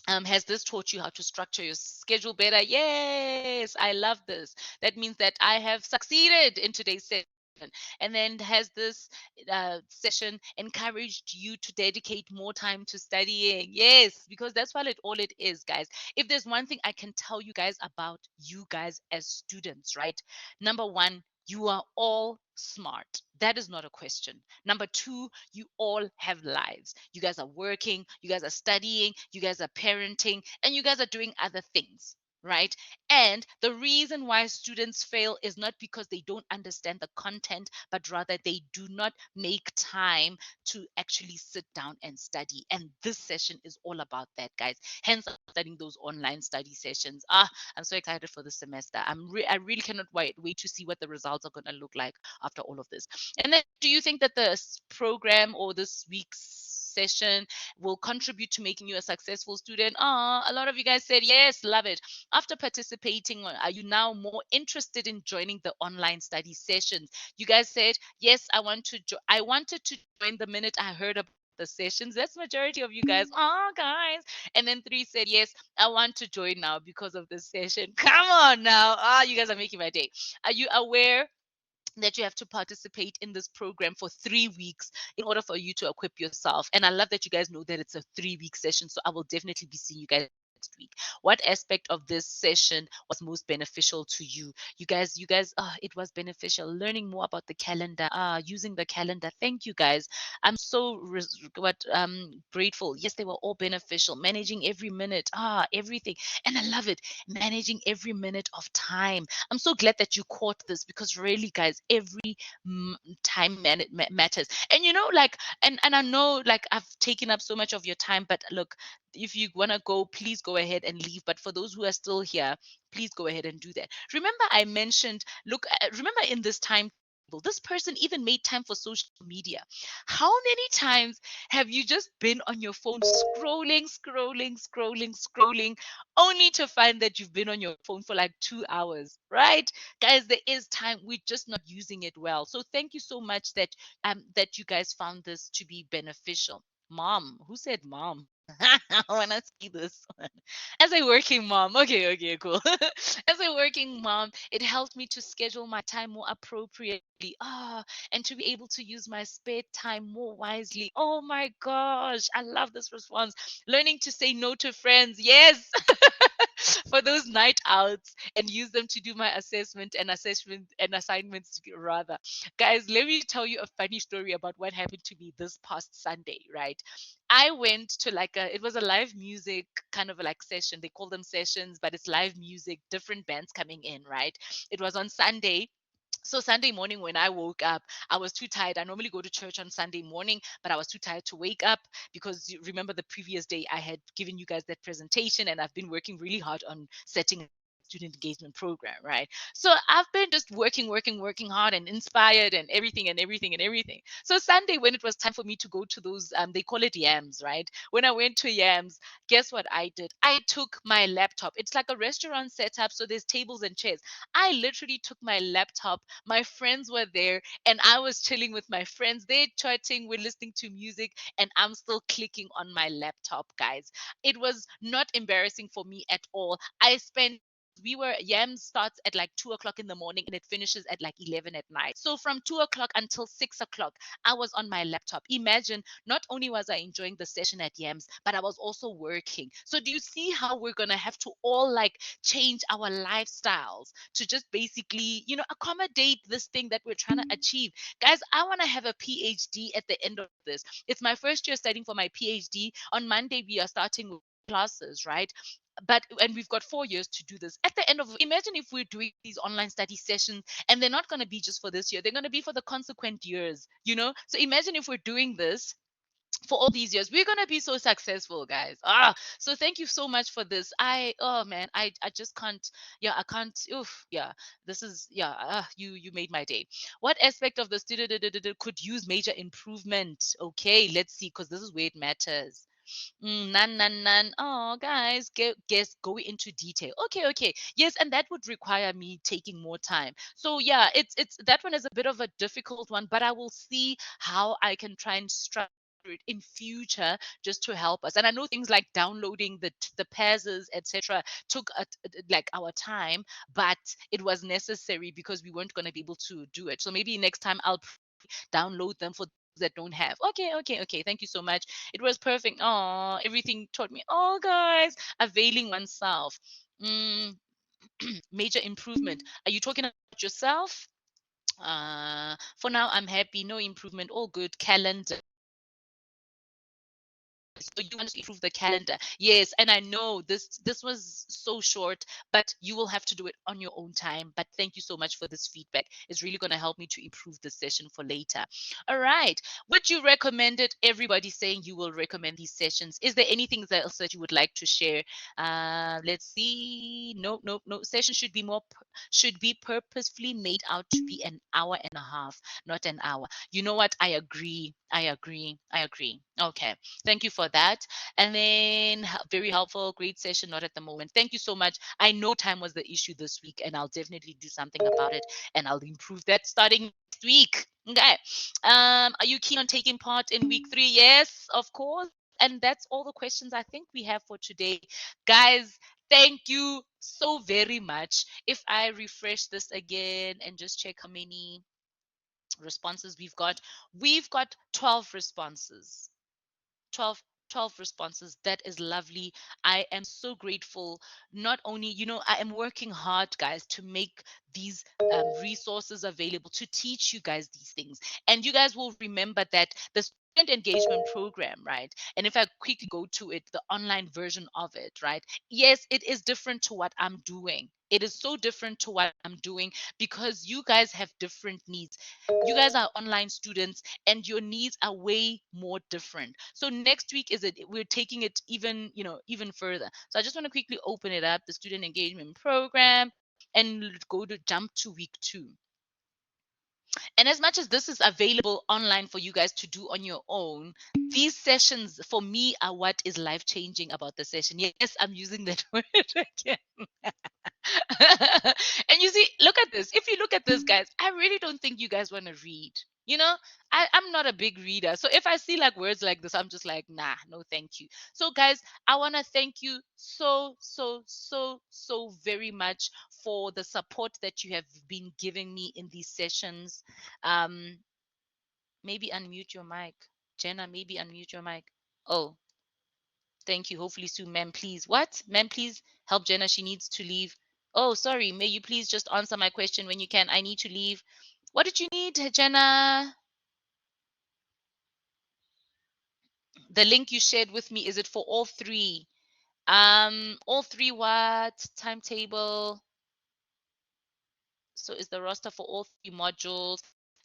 Has this taught you how to structure your schedule better? Yes, I love this. That means that I have succeeded in today's session. And then has this session encouraged you to dedicate more time to studying? Yes, because that's all it is, guys. If there's one thing I can tell you guys about you guys as students, right? Number one, you are all smart. That is not a question. Number two, you all have lives. You guys are working, you guys are studying, you guys are parenting, and you guys are doing other things, right? And the reason why students fail is not because they don't understand the content, but rather they do not make time to actually sit down and study. And this session is all about that, guys. Hence, I'm studying those online study sessions. I'm so excited for the semester. I really cannot wait to see what the results are going to look like after all of this. And then, do you think that this program or this week's session will contribute to making you a successful student? A lot of you guys said yes, love it. After participating, are you now more interested in joining the online study sessions? You guys said yes, I wanted to join the minute I heard about the sessions. That's majority of you guys. Guys. And then 3 said yes, I want to join now because of this session. Come on now. You guys are making my day. Are you aware that you have to participate in this program for 3 weeks in order for you to equip yourself? And I love that you guys know that it's a 3-week session. So I will definitely be seeing you guys next week. What aspect of this session was most beneficial to you? You guys, it was beneficial. Learning more about the calendar, using the calendar. Thank you guys. I'm so grateful. Yes, they were all beneficial. Managing every minute, everything. And I love it. Managing every minute of time. I'm so glad that you caught this, because really, guys, every time matters. And and I know, like, I've taken up so much of your time, but look, if you want to go, please go ahead and leave. But for those who are still here, please go ahead and do that. Remember, I mentioned, look, remember in this time, this person even made time for social media. How many times have you just been on your phone scrolling, scrolling, scrolling, scrolling, only to find that you've been on your phone for like 2 hours, right? Guys, there is time. We're just not using it well. So thank you so much that you guys found this to be beneficial. Mom, who said mom? I want to see this one. As a working mom, okay, cool. As a working mom, it helped me to schedule my time more appropriately. And to be able to use my spare time more wisely. Oh my gosh, I love this response. Learning to say no to friends. Yes. For those night outs, and use them to do my assessment and assignments rather. Guys, let me tell you a funny story about what happened to me this past Sunday, right? I went to it was a live music kind of like session. They call them sessions, but it's live music, different bands coming in, right? It was on Sunday. So Sunday morning when I woke up, I was too tired. I normally go to church on Sunday morning, but I was too tired to wake up, because you remember the previous day I had given you guys that presentation, and I've been working really hard on setting a student engagement program, right? So I've been just working hard and inspired and everything and everything and everything. So Sunday, when it was time for me to go to those, they call it yams, right? When I went to yams, guess what I did? I took my laptop. It's like a restaurant setup, so there's tables and chairs. I literally took my laptop. My friends were there, and I was chilling with my friends. They're chatting, we're listening to music, and I'm still clicking on my laptop, guys. It was not embarrassing for me at all. I spent Yams starts at like 2 o'clock in the morning and it finishes at like 11 at night. So from 2 o'clock until 6 o'clock, I was on my laptop. Imagine, not only was I enjoying the session at Yams, but I was also working. So do you see how we're gonna have to all like change our lifestyles to just basically, accommodate this thing that we're trying to achieve? Guys, I want to have a PhD at the end of this. It's my first year studying for my PhD. On Monday, we are starting with classes, right? And we've got 4 years to do this. At the end of, imagine if we're doing these online study sessions and they're not going to be just for this year, they're going to be for the consequent years. So imagine if we're doing this for all these years, we're gonna be so successful, guys. So thank you so much for this. Oh man, I just can't. Yeah, I can't. Oof. Yeah, this is yeah. You made my day. What aspect of the student could use major improvement? Okay, let's see, because this is where it matters. None, none, none. Oh, guys, guess go into detail. Okay. Yes, and that would require me taking more time. So yeah, it's that one is a bit of a difficult one, but I will see how I can try and structure it in future just to help us. And I know things like downloading the pairs, etc., took like our time, but it was necessary because we weren't going to be able to do it. So maybe next time I'll download them for those that don't have. Okay. Thank you so much. It was perfect. Oh, everything taught me. Oh, guys, availing oneself. Mm, major improvement. Are you talking about yourself? For now, I'm happy. No improvement. All good. Calendar. So you want to improve the calendar. Yes, and I know this was so short, but you will have to do it on your own time. But thank you so much for this feedback. It's really going to help me to improve the session for later. All right. Would you recommend it? Everybody saying you will recommend these sessions. Is there anything else that you would like to share? Let's see. No. Session should be purposefully made out to be an hour and a half, not an hour. You know what? I agree. Okay. Thank you for that. And then very helpful, great session, not at the moment. Thank you so much. I know time was the issue this week, and I'll definitely do something about it, and I'll improve that starting next week. Okay. Are you keen on taking part in week 3? Yes, of course. And that's all the questions I think we have for today. Guys, thank you so very much. If I refresh this again and just check how many responses we've got 12 responses. 12 12 responses. That is lovely. I am so grateful. Not only, I am working hard, guys, to make these resources available to teach you guys these things. And you guys will remember that the student engagement program, right? And if I quickly go to it, the online version of it, right? Yes, it is different to what I'm doing. It is so different to what I'm doing because you guys have different needs. You guys are online students and your needs are way more different. So next week we're taking it even further. So I just want to quickly open it up, the student engagement program, and go to jump to week 2. And as much as this is available online for you guys to do on your own, these sessions for me are what is life changing about the session. Yes, I'm using that word again. And you see, look at this. If you look at this, guys, I really don't think you guys want to read. You know, I'm not a big reader. So if I see like words like this, I'm just like, nah, no, thank you. So, guys, I want to thank you so very much for the support that you have been giving me in these sessions. Um, maybe unmute your mic. Jenna, maybe unmute your mic. Oh, thank you. Hopefully soon, ma'am, please. What? Ma'am, please help Jenna. She needs to leave. Oh, sorry. May you please just answer my question when you can? I need to leave. What did you need, Jenna? The link you shared with me, is it for all 3? All 3 what? Timetable. So is the roster for all 3 modules?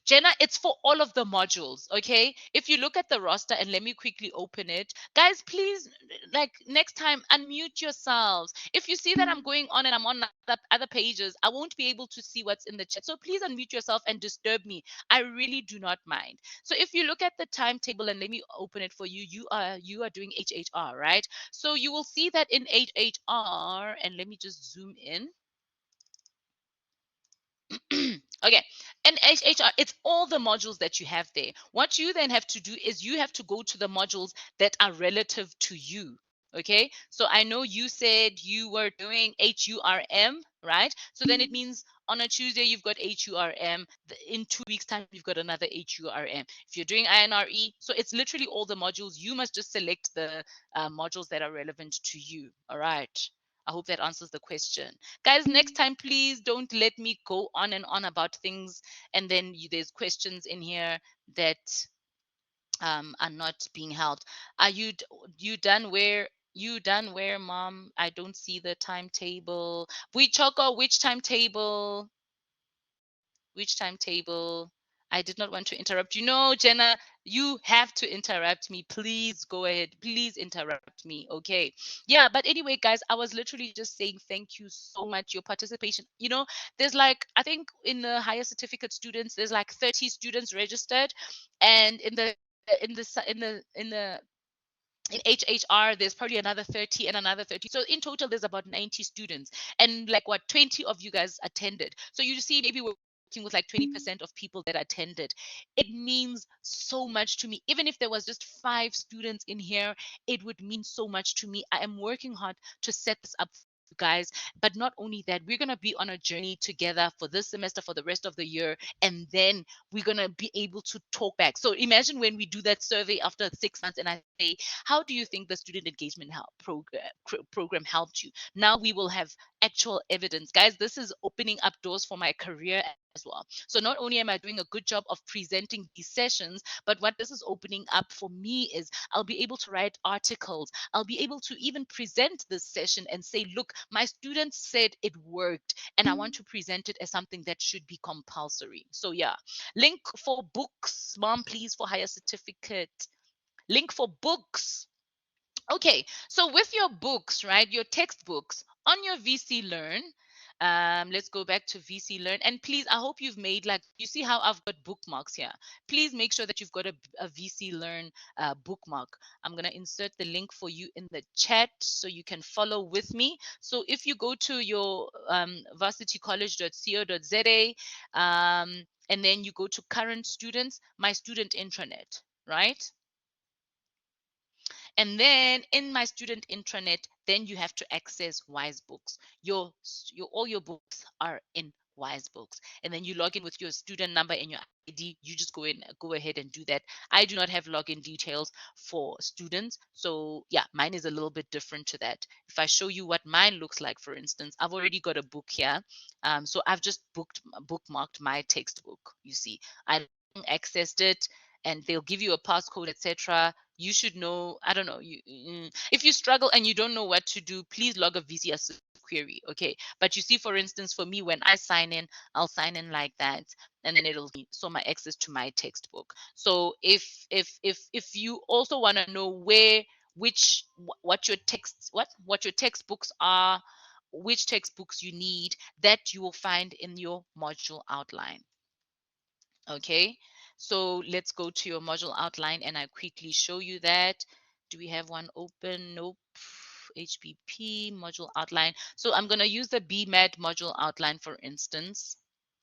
Jenna, it's for all of the modules, okay? If you look at the roster, and let me quickly open it. Guys, please, like next time, unmute yourselves. If you see that I'm going on and I'm on other pages, I won't be able to see what's in the chat. So please unmute yourself and disturb me. I really do not mind. So if you look at the timetable, and let me open it for you, you are doing HHR, right? So you will see that in HHR, and let me just zoom in. Okay, and HHR, it's all the modules that you have there. What you then have to do is you have to go to the modules that are relative to you. Okay, so I know you said you were doing HURM, right? So then it means on a Tuesday you've got HURM. In 2 weeks' time you've got another HURM. If you're doing INRE, so it's literally all the modules. You must just select the modules that are relevant to you. All right. I hope that answers the question. Guys, next time, please don't let me go on and on about things and then there's questions in here that are not being held. Are you done where, mom? I don't see the timetable. Which timetable? Which timetable? I did not want to interrupt you. No, Jenna, you have to interrupt me. Please go ahead. Please interrupt me. Okay. Yeah, but anyway, guys, I was literally just saying thank you so much. Your participation. There's like, I think in the higher certificate students, there's like 30 students registered. And in HHR, there's probably another 30 and another 30. So in total, there's about 90 students. And like what, 20 of you guys attended. So you see, maybe we're working with like 20% of people that attended. It means so much to me. Even if there was just 5 students in here, it would mean so much to me. I am working hard to set this up for you guys. But not only that, we're going to be on a journey together for this semester, for the rest of the year. And then we're going to be able to talk back. So imagine when we do that survey after 6 months and I say, how do you think the student engagement program helped you? Now we will have actual evidence. Guys, this is opening up doors for my career as well. So not only am I doing a good job of presenting these sessions, but what this is opening up for me is I'll be able to write articles. I'll be able to even present this session and say, look, my students said it worked, and I want to present it as something that should be compulsory. So yeah, link for books, mom, please, for higher certificate. Link for books. Okay, so with your books, right, your textbooks on your VC Learn, let's go back to VC Learn. And please, I hope you've made, like, you see how I've got bookmarks here. Please make sure that you've got a VC Learn bookmark. I'm going to insert the link for you in the chat so you can follow with me. So if you go to your varsitycollege.co.za, and then you go to current students, my student intranet, right? And then in my student intranet, then you have to access Wisebooks. All your books are in Wisebooks. And then you log in with your student number and your ID. You just go ahead and do that. I do not have login details for students. So yeah, mine is a little bit different to that. If I show you what mine looks like, for instance, I've already got a book here. So I've just bookmarked my textbook. You see, I accessed it and they'll give you a passcode, etc. You should know. I don't know. If you struggle and you don't know what to do, please log a VC Assist query. Okay. But you see, for instance, for me, when I sign in, I'll sign in like that, and then it'll show my access to my textbook. So if you also want to know what your textbooks are, which textbooks you need, that you will find in your module outline. Okay, so let's go to your module outline and I quickly show you that. Do we have one open? Nope. HBP module outline. So I'm going to use the BMAT module outline, for instance.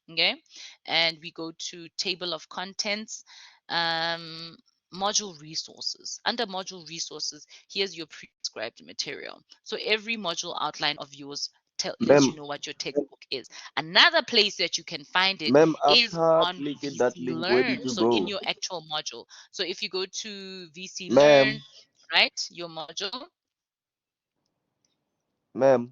Okay, and we go to table of contents, module resources. Under module resources, here's your prescribed material. So every module outline of yours lets you Ma'am, know what your textbook is. Another place that you can find it ma'am, is after on clicking that VC link, where did Learn. you So in go? your actual module. So if you go to VC Learn, Ma'am, right, your module, ma'am,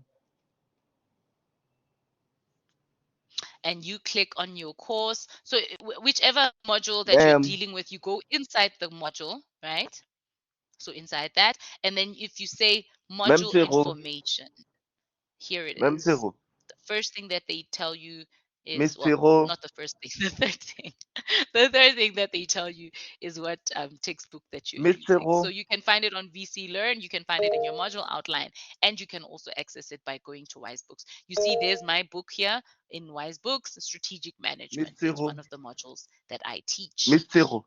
and you click on your course. So whichever module that you're ma'am, dealing with, you go inside the module, right? So inside that, and then if you say ma'am module zero, information, here it ma'am is. zero, The first thing that they tell you is, Miss well, Zero, not the first thing, the third thing. The third thing that they tell you is what textbook that you're Miss using. So Zero, you can find it on VC Learn, you can find it in your module outline, and you can also access it by going to Wisebooks. You see, there's my book here in Wisebooks, Strategic Miss Management. It's Zero, one of the modules that I teach. Miss Zero.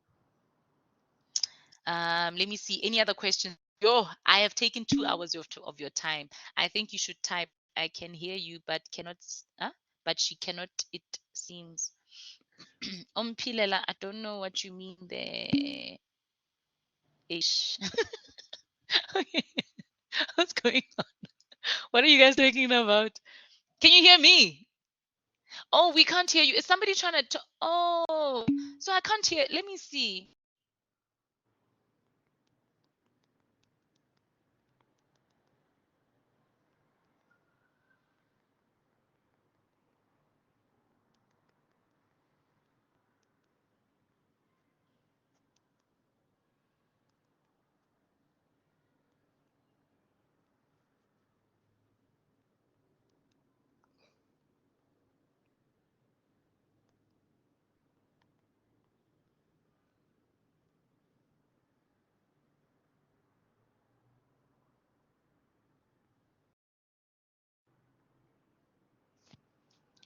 Let me see. Any other questions? Yo, I have taken 2 hours of your time. I think you should type. I can hear you, but cannot. But she cannot. It seems. Ompilela, I don't know what you mean there. Ish. Okay. What's going on? What are you guys talking about? Can you hear me? Oh, we can't hear you. Is somebody trying to? Oh, so I can't hear. Let me see.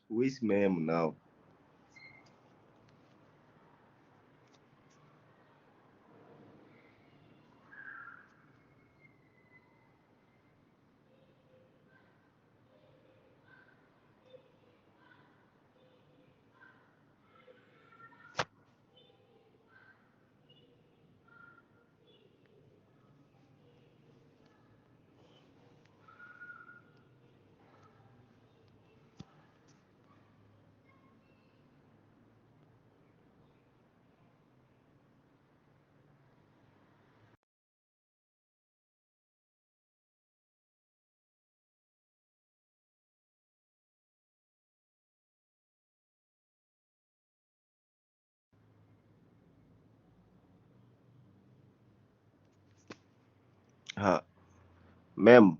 Who is ma'am now? Huh. Ma'am.